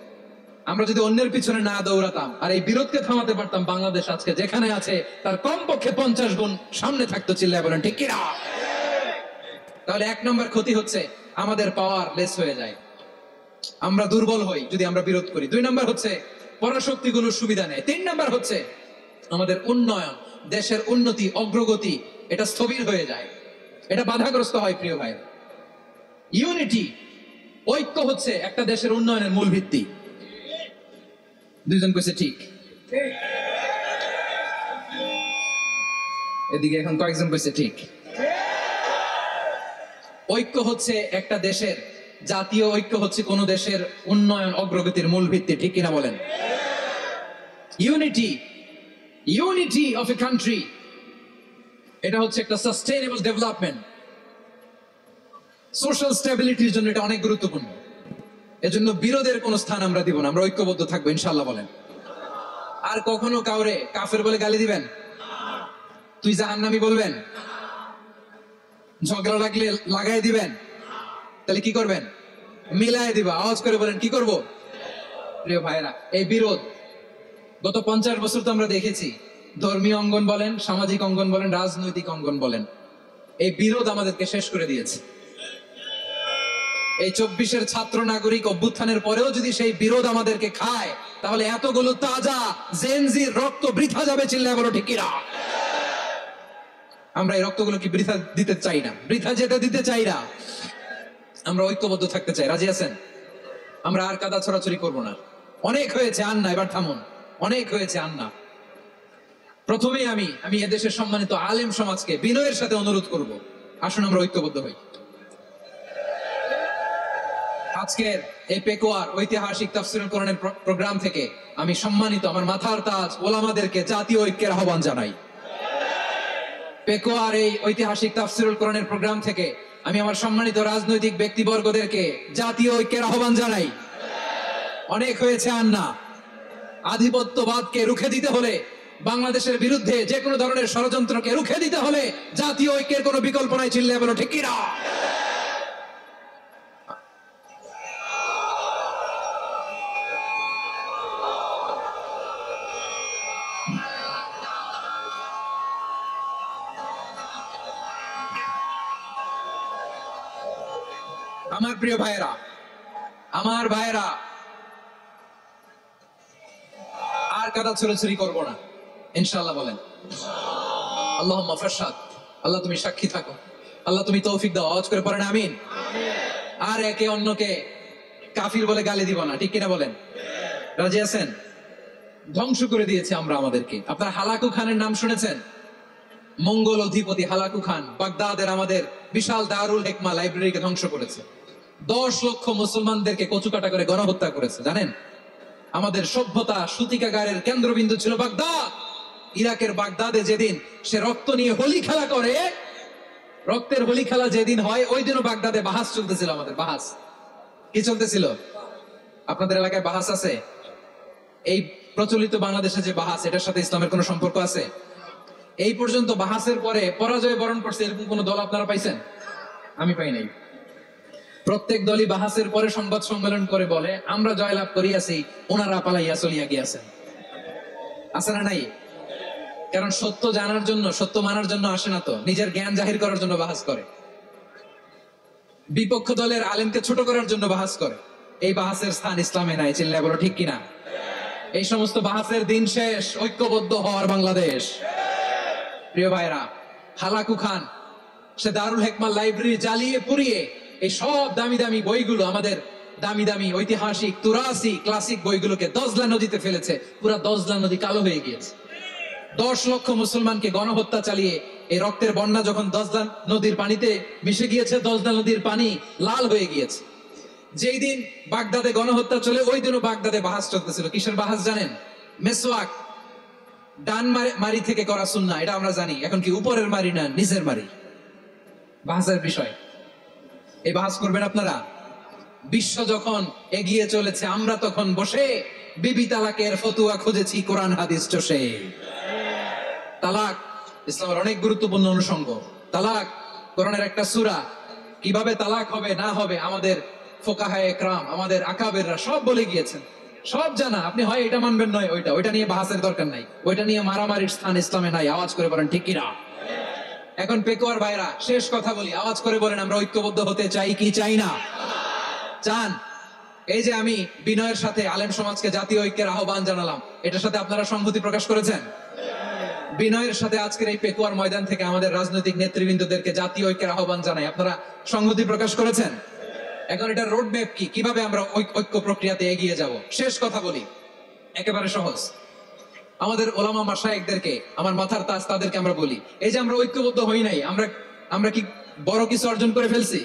আমরা যদি অন্যের পিছনে না দৌড়াতাম আর এই বিরোধকে থামাতে পারতাম, বাংলাদেশ আজকে যেখানে আছে তার কমপক্ষে 50 গুণ সামনে থাকতো। চিল্লায় বলেন ঠিক কিনা? তাহলে 1 নম্বর ক্ষতি হচ্ছে আমাদের পাওয়ার লেস হয়ে যায়, আমরা দুর্বল হই যদি আমরা বিরোধ করি। 2 নম্বর হচ্ছে পরাশক্তিগুলোর সুবিধা নেয়। 3 নম্বর হচ্ছে আমাদের উন্নয়ন, দেশের উন্নতি, অগ্রগতি এটা স্থবির হয়ে যায়, এটা বাধাগ্রস্ত হয়। প্রিয় ভাই, ইউনিটি, ঐক্য হচ্ছে একটা দেশের উন্নয়নের মূল ভিত্তি। 2 জন কইছে ঠিক, এদিকে এখন কয়েকজন কইছে ঠিক। ঐক্য হচ্ছে একটা দেশের, জাতীয় ঐক্য হচ্ছে কোন দেশের উন্নয়ন অগ্রগতির মূল ভিত্তি। ঠিক কিনা বলেন? ইউনিটি অফ এ কান্ট্রি, এটা হচ্ছে একটা সাস্টেইনেবল ডেভেলপমেন্ট, সোশ্যাল স্টেবিলিটির জন্য এটা অনেক গুরুত্বপূর্ণ। এজন্য বিরোধের কোন স্থান আমরা দিব না, আমরা ঐক্যবদ্ধ থাকবো ইনশাআল্লাহ। বলেন। আর কখনো কাউরে কাফের বলে গালি দিবেন? তুই জাহান্নামী বলবেন? ঝগড়া লাগলে লাগাই দিবেন? তাহলে কি করবেন? মিলাই দিবা। আওয়াজ করে বলেন কি করব? প্রিয় ভাইরা, এই বিরোধ গত 50 বছর তো আমরা দেখেছি, ধর্মীয় অঙ্গন বলেন, সামাজিক অঙ্গন বলেন, রাজনৈতিক অঙ্গন বলেন, এই বিরোধ আমাদেরকে শেষ করে দিয়েছে। এই 24-এর ছাত্র নাগরিক অভ্যুত্থানের পরেও যদি সেই বিরোধ আমাদেরকে খায়, তাহলে এতগুলো তাজা জেনজির রক্ত বৃথা যাবে। চিল্লায় বলো ঠিক কিনা? আমরা এই রক্তগুলো কি বৃথা দিতে চাই না, বৃথা যেতে দিতে চাই না। আমরা ঐক্যবদ্ধ থাকতে চাই। রাজি আছেন? আমরা আর কাদা ছড়াছড়ি করবো না। অনেক হয়েছে, আন্না, এবার থামুন। অনেক হয়েছে, আন্না। প্রথমেই আমি এদেশের সম্মানিত আলেম সমাজকে বিনয়ের সাথে অনুরোধ করব, আসুন আমরা ঐক্যবদ্ধ হই। আজকের এই পেকুয়ার ঐতিহাসিক তাফসীরুল কোরআনের প্রোগ্রাম থেকে আমি সম্মানিত আমার মাথার তাজ ওলামাদেরকে জাতীয় ঐক্যের আহ্বান জানাই। পেকুয়ার এই ঐতিহাসিক তাফসীরুল কোরআনের প্রোগ্রাম থেকে আমি আমার সম্মানিত রাজনৈতিক ব্যক্তিবর্গদেরকে জাতীয় ঐক্যের আহ্বান জানাই। অনেক হয়েছে, আন্না। আধিপত্যবাদকে রুখে দিতে হলে, বাংলাদেশের বিরুদ্ধে যে কোনো ধরনের ষড়যন্ত্রকে রুখে দিতে হলে জাতীয় ঐক্যের কোনো বিকল্প নাই। চিল্লায় বলো ঠিক কিনা? আমার প্রিয় ভাইয়েরা, আমার ভাইয়েরা, আর কাদা ছড়াছড়ি করবো না ইনশাআল্লাহ। বলেন আল্লাহুম্মা ফাশহাদ। আল্লাহ তুমি সাক্ষী থাকো, আল্লাহ তুমি তৌফিক দাও। আওয়াজ করে পড়েন আমিন। আর একে অন্যকে কাফির বলে গালি দিব না। ঠিক কিনা বলেন? রাজি আছেন? ধ্বংস করে দিয়েছে আমরা আমাদেরকে। আপনারা হালাকু খানের নাম শুনেছেন? মঙ্গল অধিপতি হালাকু খান বাগদাদের আমাদের বিশাল দারুল হিকমা লাইব্রেরিকে ধ্বংস করেছে। 10 লক্ষ মুসলমানদেরকে কচুকাটা করে গণহত্যা করেছে। জানেন, আমাদের সভ্যতা সূতিকাগারের কেন্দ্রবিন্দু ছিল বাগদাদ। ইরাকের বাগদাদে যেদিন সে রক্ত নিয়ে হোলি খেলা করে, রক্তের হোলি খেলা যেদিন হয়, ওই দিনও বাগদাদে বাহাস চলতেছিল। আমাদের বাহাস কি চলতেছিল? আপনাদের এলাকায় বাহাস আছে? এই প্রচলিত বাংলাদেশে যে বাহাস, এটার সাথে ইসলামের কোনো সম্পর্ক আছে? এই পর্যন্ত বাহাসের পরে পরাজয় বরণ করছে এরকম কোন দল আপনারা পাইছেন? আমি পাই নাই। প্রত্যেক দলই বাহাসের পরে সংবাদ সম্মেলন করে বলে আমরা জয়লাভ করিয়াছি, ওনারা পালাইয়া চলিয়া গিয়াছেন। আছে না নাই? কারণ সত্য জানার জন্য, সত্য মানার জন্য আসে না তো, নিজের জ্ঞান জাহির করার জন্য বাহাস করে। বিপক্ষ দলের আলেমকে ছোট করার জন্য বাহাস করে। এই বাহাসের স্থান ইসলামে নাই। চিল্লায় বলো ঠিক কিনা? এই সমস্ত বাহাসের দিন শেষ, ঐক্যবদ্ধ হওয়ার বাংলাদেশ। প্রিয় ভাইরা, হালাকু খান সে দারুল হিকমা লাইব্রেরি জ্বালিয়ে পুড়িয়ে এই সব দামি দামি বইগুলো, আমাদের দামি দামি ঐতিহাসিক তুরাসি ক্লাসিক বইগুলোকে দজলা নদীতে ফেলেছে। পুরা দজলা নদী কালো হয়ে গিয়েছে। 10 লক্ষ মুসলমানকে গণহত্যা চালিয়ে এই রক্তের বন্যা যখন দজলা নদীর পানিতে মিশে গিয়েছে, দজলা নদীর পানি লাল হয়ে গিয়েছে। যেই দিন বাগদাদে গণহত্যা চলে, ওই দিনও বাগদাদে বাহাস চলতেছিল। কিসের বাহাস জানেন? মেসওয়াক, ডান মারি থেকে করা সুন্নাহ, এটা আমরা জানি। এখন কি উপরের মারি না নিচের মারি? বাহাসের বিষয়। এই বাহাস করবেন আপনারা? বিশ্ব যখন এগিয়ে চলেছে, আমরা তখন বসে বিবি তালাকের ফতুয়া খুঁজেছি কোরআন হাদিস চষে। তালাক ইসলামের অনেক গুরুত্বপূর্ণ অনুষঙ্গ। তালাক কোরআনের একটা সূরা। কিভাবে তালাক হবে না হবে আমাদের ফুকাহায়ে ইকরাম, আমাদের আকাবেররা সব বলে গিয়েছেন, সব জানা। আপনি হয় এটা মানবেন নয় ওইটা নিয়ে বাহাসের দরকার নাই, ওইটা নিয়ে মারামারির স্থান ইসলামে নাই। আওয়াজ করে বলেন ঠিক কিনা? এখন পেকুয়ার ভাইরা শেষ কথা বলি, আওয়াজ করে বলেন আমরা ঐক্যবদ্ধ হতে চাই কি চাই না? চান? এই যে আমি বিনয়ের সাথে আলেম সমাজকে জাতীয় ঐক্যের আহ্বান জানালাম, এটার সাথে আপনারা সংহতি প্রকাশ করেছেন? বিনয়ের সাথে আজকের এই পেকুয়ার ময়দান থেকে আমাদের রাজনৈতিক নেতৃবৃন্দদেরকে জাতীয় ঐক্যের আহ্বান জানাই, আপনারা সংহতি প্রকাশ করেছেন? এখন এটা রোড ম্যাপ কি, কিভাবে আমরা ঐক্য প্রক্রিয়াতে এগিয়ে যাব? শেষ কথা বলি, একেবারে সহজ। আমাদের ওলামা মাশায়েখদেরকে, আমার মাথার তাজ তাদেরকে আমরা বলি, এই যে আমরা ঐক্যবদ্ধ হই নাই, আমরা কি বড় কিছু অর্জন করে ফেলছি?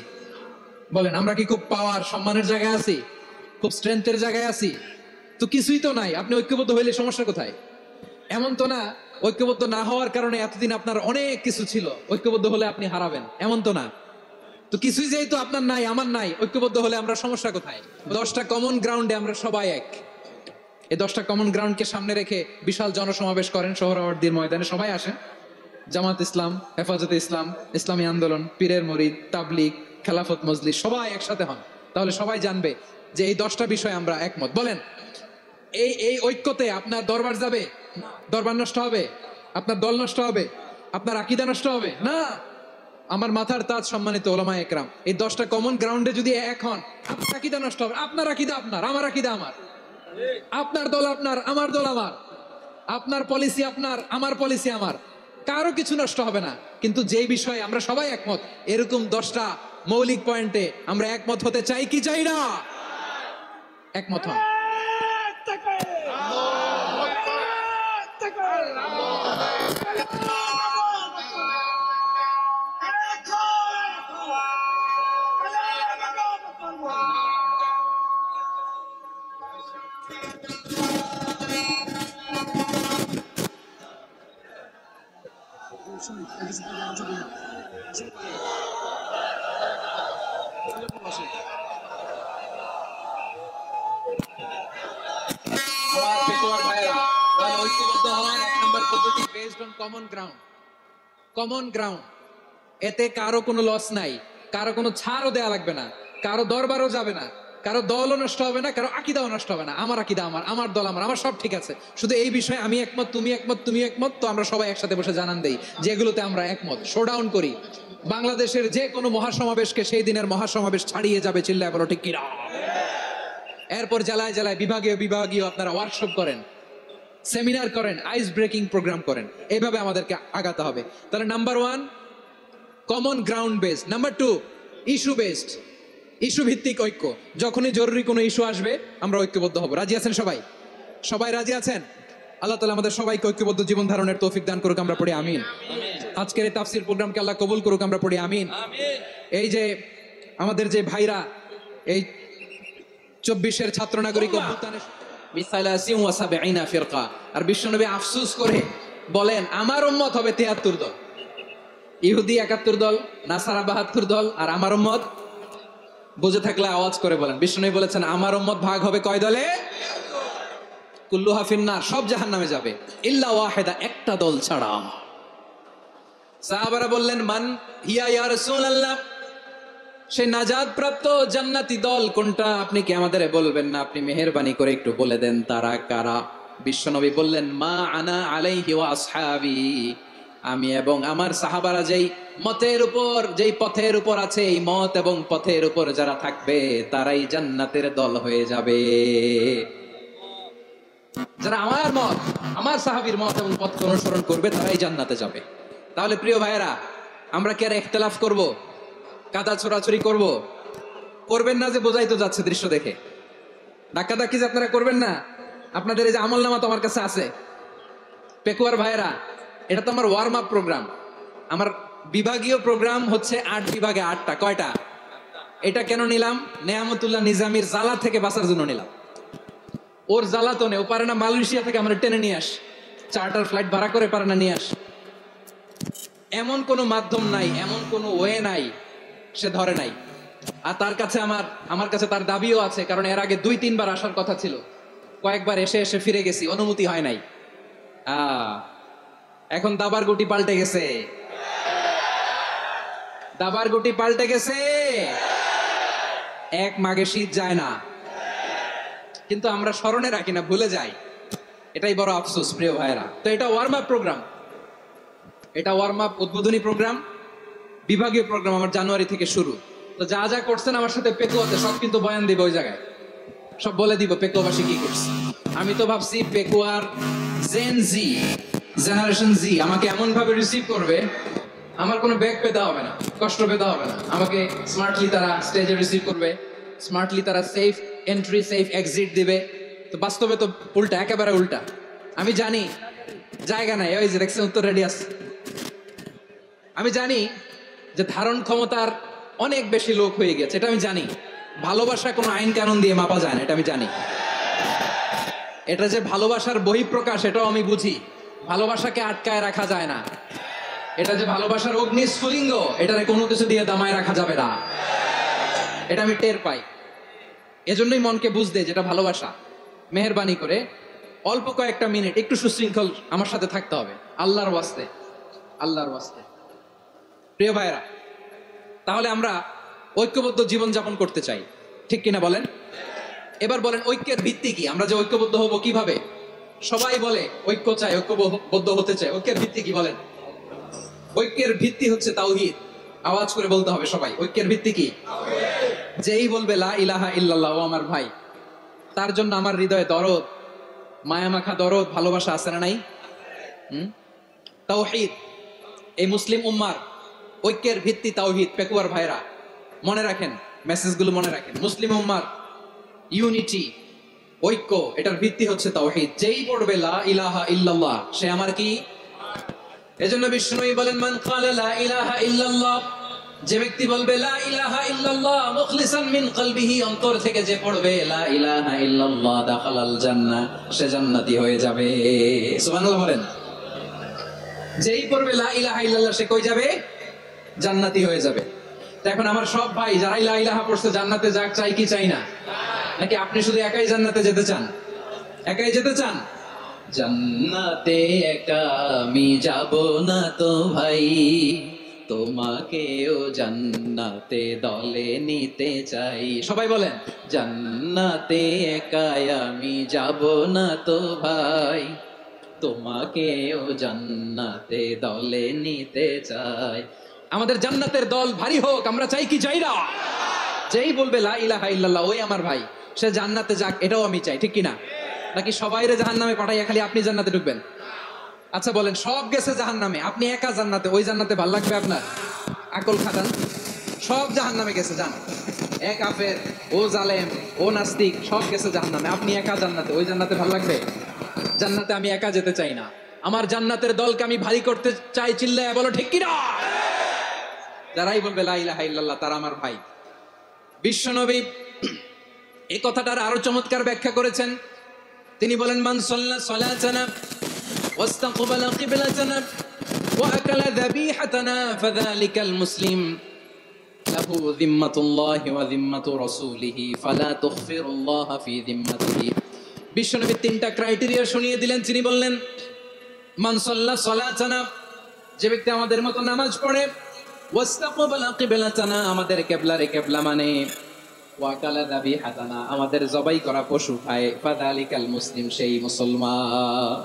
বলেন, আমরা কি খুব পাওয়ার সম্মানের জায়গায় আছি? খুব স্ট্রেংথের জায়গায় আছি? তো কিছুই তো নাই। আপনি ঐক্যবদ্ধ হইলে সমস্যা কোথায়? এমন তো না ঐক্যবদ্ধ না হওয়ার কারণে এতদিন আপনার অনেক কিছু ছিল, ঐক্যবদ্ধ হলে আপনি হারাবেন, এমন তো না। তো কিছুই যেহেতু আপনার নাই, আমার নাই, ঐক্যবদ্ধ হলে আমরা সমস্যা কোথায়? 10টা কমন গ্রাউন্ডে আমরা সবাই এক। এই 10টা কমন গ্রাউন্ডকে সামনে রেখে বিশাল জনসমাবেশ করেন সোহরাওয়ার্দীর ময়দানে, সবাই আসেন। জামাত ইসলাম, হেফাজতে ইসলাম, ইসলামী আন্দোলন, পীরের মুরিদ, তাবলিগ, খেলাফত মজলিস, সবাই একসাথে হন। তাহলে সবাই জানবে যে এই 10টা বিষয় আমরা একমত। বলেন, এই ঐক্যতে আপনার দরবার যাবে? দরবার নষ্ট হবে? আপনার দল নষ্ট হবে? আপনার আকীদা নষ্ট হবে না? আমার মাথার তাজ সম্মানিত ওলামায়ে একরাম, এই 10টা কমন গ্রাউন্ডে যদি এক হন, আপনার আকীদা নষ্ট হবে? আপনার আকীদা আপনার, আমার আকীদা আমার, আপনার দল আপনার, আমার দল আমার, আপনার পলিসি আপনার, আমার পলিসি আমার, কারো কিছু নষ্ট হবে না। কিন্তু যেই বিষয়ে আমরা সবাই একমত, এরকম 10টা মৌলিক পয়েন্টে আমরা একমত হতে চাই কি চাই না? একমত হন। আমার পেকুয়ার ভাইরা, তাহলে ঐক্যবদ্ধ হওয়ার 1 নম্বর পদ্ধতি based on common ground. Common ground, এতে কারো কোনো লস নাই, কারো কোনো ছাড়ও দেয়া লাগবে না, কারো দরবারও যাবে না, কারো দলও নষ্ট হবে না, কারো আকীদাও নষ্ট হবে না। আমার আকীদা আমার, আমার দল আমার, আমার সব ঠিক আছে। শুধু এই বিষয়ে আমি একমত, তুমি একমত, তুমি একমত, তো আমরা সবাই একসাথে বসে জানান দেই যেগুলোতে আমরা একমত, শোডাউন করি। বাংলাদেশের যে কোনো মহাসমাবেশকে সেই দিনের মহাসমাবেশ ছাড়িয়ে যাবে, চিল্লায় বলো ঠিক কিনা? এরপর জেলায় জেলায় বিভাগীয় আপনারা ওয়ার্কশপ করেন, সেমিনার করেন, আইস ব্রেকিং প্রোগ্রাম করেন। এইভাবে আমাদেরকে আগাতে হবে। তাহলে number 1 common ground based. Number 2 issue based, issue ভিত্তিক ঐক্য। যখনই জরুরি কোনো ইস্যু আসবে আমরা ঐক্যবদ্ধ হব। রাজি আছেন সবাই? সবাই রাজি আছেন? আল্লাহ তাআলা আমাদের সবাইকে ঐক্যবদ্ধ জীবন ধারণের তৌফিক দান করুক, আমরা পড়ি আমিন। আজকের এই তাফসীর প্রোগ্রামকে আল্লাহ কবুল করুক, আমরা পড়ি আমিন। এই যে আমাদের যে ভাইরা এই 24-এর ছাত্র নাগরিক অভ্যুত্থানে মিসালাসিম ওয়া সাবঈনা ফিরকা, আর বিশ্বনবী আফসোস করে বলেন আমার উম্মত হবে 73 দল। ইহুদি 71 দল, নাসারা 72 দল, আর আমার উম্মত, বুঝে থাকলে আওয়াজ করে বলেন। বিশ্বনবী বলেছেন আমার উম্মত ভাগ হবে কয় দলে? কুল্লুহা ফিন্নার, সব জাহান্নামে যাবে, ইল্লা ওয়াহিদা, একটা দল ছাড়া। সাহাবারা বললেন মান হিয়া ইয়া রাসূলুল্লাহ, সেই নাজাত প্রাপ্ত জান্নাতি দল কোনটা? আপনি কি আমাদের বলবেন না? আপনি মেহেরবানি করে একটু বলে দেন তারা কারা। বিশ্বনবী বললেন মা আনা আলাইহি ওয়া আসহাবি, আমি এবং আমার সাহাবারা যেই মতের উপর, যেই পথের উপর আছে, এই মত এবং পথের উপর যারা থাকবে তারাই জান্নাতের দল হয়ে যাবে। যারা আমার মত, আমার সাহাবীর মত এবং পথ অনুসরণ করবে তারাই জান্নাতে যাবে। তাহলে প্রিয় ভাইয়েরা, আমরা কি আর ইখতিলাফ করব, কাদা ছোড়াছড়ি করব? করবেন না যে বোঝাই তো যাচ্ছে দৃশ্য দেখে। ধাক্কাধাক্কি যে আপনারা করবেন না। আপনাদের এই যে আমলনামা তো আমার কাছে আছে। পেকুয়ার ভাইয়েরা, এটা তো আমার ওয়ার্ম আপ প্রোগ্রাম। আমার বিভাগীয় প্রোগ্রাম হচ্ছে 8 বিভাগে 8টা। কয়টা? এটা কেন নিলাম? নেয়ামতুল্লাহ নিজামীর জ্বালা থেকে বাঁচার জন্য নিলাম। ওর জ্বালাতনে ও পারে না মালয়েশিয়া থেকে আমরা টেনে নিয়ে আস, চার্টার ফ্লাইট ভাড়া করে পারে না নিয়ে আস। এমন কোনো মাধ্যম নাই, এমন কোনো ওয়ে নাই সে ধরে নাই। আর তার কাছে আমার কাছে তার দাবিও আছে, কারণ এর আগে 2-3 বার আসার কথা ছিল, কয়েকবার এসে ফিরে গেছি, অনুমতি হয় নাই। এখন দাবার গুটি পাল্টে গেছে, দাবার গুটি পাল্টে গেছে। এক মাঘে শীত যায় না, কিন্তু আমরা স্মরণে রাখি না, ভুলে যাই। এটাই বড় আফসোস প্রিয় ভাইরা। তো এটা ওয়ার্ম আপ প্রোগ্রাম, এটা ওয়ার্ম আপ উদ্বোধনী প্রোগ্রাম, বিভাগীয় প্রোগ্রাম আমার জানুয়ারি থেকে শুরু। তো যা যা করছেন আমার সাথে পেকুয়াতে সব কিন্তু বয়ান দিব, ওই জায়গায় সব বলে দিব পেকুয়াবাসী কি করছে। আমি তো ভাবছি পেকুয়ার জেন জি, জেনারেশন জি আমাকে এমন ভাবে রিসিভ করবে, আমার কোনো ব্যাগ পেতে হবে না, কষ্ট পেতে হবে না। আমাকে স্মার্টলি তারা স্টেজে রিসিভ করবে, স্মার্টলি তারা সেফ এন্ট্রি সেফ এক্সিট দিবে। তো বাস্তবে তো উল্টা, একেবারে উল্টা। আমি জানি জায়গা নাই, ওই যে দেখছেন উত্তর রেডি আছে। আমি জানি যে ধারণ ক্ষমতার অনেক বেশি লোক হয়ে গেছে, এটা আমি জানি। ভালোবাসা কোনো আইন কানুন দিয়ে মাপা যায় না, এটা আমি জানি। এটা যে ভালোবাসার বহিঃপ্রকাশ এটাও আমি বুঝি। ভালোবাসাকে আটকায় রাখা যায় না। এটা যে ভালোবাসার অগ্নিস্ফুলিঙ্গ, এটারে কোনো কিছু দিয়ে দামায় রাখা যাবে না, এটা আমি টের পাই। এজন্যই মনকে বুঝতে যেটা ভালোবাসা। মেহেরবানি করে অল্প কয়েকটা মিনিট একটু সুশৃঙ্খল আমার সাথে থাকতে হবে, আল্লাহর ওয়াস্তে, আল্লাহর ওয়াস্তে। প্রিয় ভাইরা, তাহলে আমরা ঐক্যবদ্ধ জীবন যাপন করতে চাই, ঠিক কিনা বলেন? এবার বলেন ঐক্যের ভিত্তি কি? আমরা যে ঐক্যবদ্ধ হব কিভাবে? সবাই বলে ঐক্য চাই, ঐক্যবদ্ধ হতে চাই। ঐক্যের ভিত্তি কি বলেন? ঐক্যের ভিত্তি হচ্ছে তাওহীদ। আওয়াজ করে বলতে হবে সবাই, ঐক্যের ভিত্তি কি? যেই বলবে লা ইলাহা ইল্লাল্লাহ, ও আমার ভাই, তার জন্য আমার হৃদয়ে দরদ, মায়ামাখা দরদ, ভালোবাসা আছে না নাই? তাওহীদ। এই মুসলিম উম্মার ঐক্যের ভিত্তি তাওহীদ। পেকুয়ার ভাইরা মনে রাখেন, মেসেজগুলো মনে রাখেন। মুসলিম উম্মার ইউনিটি, ঐক্য, এটার ভিত্তি হচ্ছে তাওহীদ। যেই পড়বে লা ইলাহা ইল্লাল্লাহ, সে আমার কি? এজন্য বিষ্ণুই বলেন মান ক্বালা লা ইলাহা ইল্লাল্লাহ, যে ব্যক্তি বলবে লা ইলাহা ইল্লাল্লাহ মুখলিসান মিন কলবিহি, অন্তর থেকে যে পড়বে লা ইলাহা ইল্লাল্লাহ, দাখালাল জান্নাহ, সে জান্নাতি হয়ে যাবে। সুবহানাল্লাহ বলেন। যেই পড়বে লা ইলাহা ইল্লাল্লাহ, সে কই যাবে? জান্নাতি হয়ে যাবে। এখন আমার সব ভাই যারা লা ইলাহা পড়ছে জান্নাতে যাক, চাই কি চাই না? নাকি আপনি শুধু একাই জান্নাতে যেতে চান? একাই যেতে চান? জান্নাতে একা আমি যাব না তো ভাই, তোমাকেও জান্নাতে দলে নিতে চাই। সবাই বলেন জান্নাতে একা আমি যাব না তো ভাই, তোমাকেও জান্নাতে দলে নিতে চাই। আমাদের জান্নাতের দল ভারী হোক, আমরা চাই কি চাই না? যেই বলবে লা ইলাহা ইল্লাল্লাহ, ওই আমার ভাই, সে জান্নাতে যাক, এটাও আমি চাই, ঠিক কিনা? নাকি সবাইরে জাহান্নামে পাঠাইয়া খালি আপনি জান্নাতে ঢুকবেন? আচ্ছা বলেন, সব গেছে জাহান্নামে, আপনি একা জান্নাতে, ওই জান্নাতে ভাল লাগবে আপনার? আকল খাটান। সব জাহান্নামে গেছে, জান, এ কাফের, ও জালেম, ও নাস্তিক, সব গেছে জাহান্নামে, আপনি একা জান্নাতে, ওই জান্নাতে ভাল লাগবে? জান্নাতে আমি একা যেতে চাই না, আমার জান্নাতের দলকে আমি ভারী করতে চাই। চিল্লায় বলো ঠিক কিনা? যারাই বলবে লা ইলাহা ইল্লাল্লাহ, তারা আমার ভাই। বিশ্বনবী এই কথাটার আরো চমৎকার ব্যাখ্যা করেছেন। তিনি বলেন মান সাল্লা সালাতানা ওয়াস্তাকবালা কিবলাতানা ওয়া আকালা যাবিহাতানা ফাযালিকাল মুসলিম লাহু যিম্মাতুল্লাহি ওয়া যিম্মাতু রাসূলিহি ফালা তুগফিরুল্লাহ ফি যিম্মাতিহি। বিশ্বনবী তিনটা ক্রাইটেরিয়া শুনিয়ে দিলেন। তিনি বললেন মান সাল্লা সালাতানা, যে ব্যক্তি আমাদের মতো নামাজ পড়ে, ওয়াস্তাকবালা কিবলাতানা, আমাদের কিবলারে কিবলা মানে, ওয়াকালা যাবিহাতানা, আমাদের জবাই করা পশু খায়, ফাযালিকাল মুসলিম, সেই মুসলমান।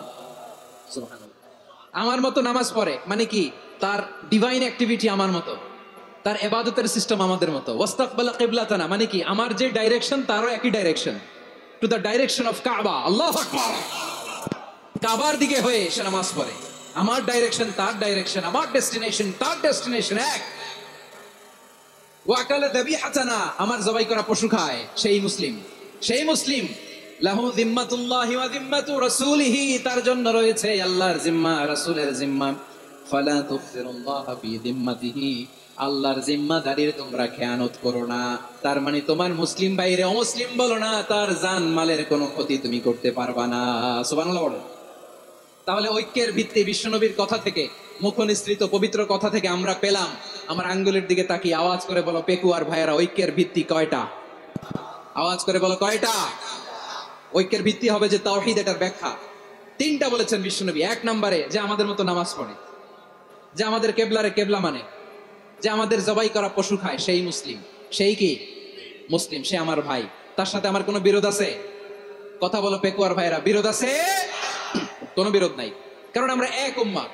সুবহানাল্লাহ। আমার মতো নামাজ পড়ে মানে কি? তার ডিভাইন অ্যাক্টিভিটি আমার মতো, তার ইবাদতের সিস্টেম আমাদের মতো। ওয়াস্তাকবালা কিবলাতানা মানে কি? আমার যে ডাইরেকশন তারও একই direction, to the direction of কাবা। আল্লাহু আকবার। কাবার দিকে হয়ে সে নামাজ পড়ে। আমার ডাইরেকশন তার ডাইরেকশন, আমার ডেস্টিনেশন তার ডেস্টিনেশন এক। ওয়াকালা যাবিহাতানা, আমার জবাই করা পশু খায়, সেই মুসলিম, সেই মুসলিম। লাহু যিম্মাতুল্লাহি ওয়া যিম্মাতু রাসূলিহি, তার জন্য রয়েছে আল্লাহর জিম্মা, রাসূলের জিম্মা। ফালা তুগফিরুল্লাহ ফি যিম্মাতিহি, আল্লাহর জিম্মাদারির তোমরা খেয়ানত করো না। তার মানে তোমার মুসলিম বাইরে অমুসলিম বলো না, তার জান মালের কোনো ক্ষতি তুমি করতে পারবা না। সুবহানাল্লাহ বলো। তাহলে ঐক্যের ভিত্তি বিশ্বনবীর কথা থেকে, মুখনিসৃত পবিত্র কথা থেকে আমরা পেলাম। আমার আঙ্গুলের দিকে তাকিয়ে আওয়াজ করে বলো পেকুয়ার ভাইয়েরা, ঐক্যের ভিত্তি কয়টা? আওয়াজ করে বলো কয়টা? ঐক্যের ভিত্তি হবে যে তাওহীদ, এটার ব্যাখ্যা। তিনটা বলেছেন বিশ্বনবী। এক নম্বরে যে আমাদের মতো নামাজ পড়ে, যে আমাদের কেবলারে কেবলা মানে, যে আমাদের জবাই করা পশু খায়, সেই মুসলিম। সেই কি মুসলিম, সে আমার ভাই। তার সাথে আমার কোনো বিরোধ আছে? কথা বলো পেকুয়ার ভাইরা, বিরোধ আছে? কোনো বিরোধ নাই, কারণ আমরা এক উম্মাহ,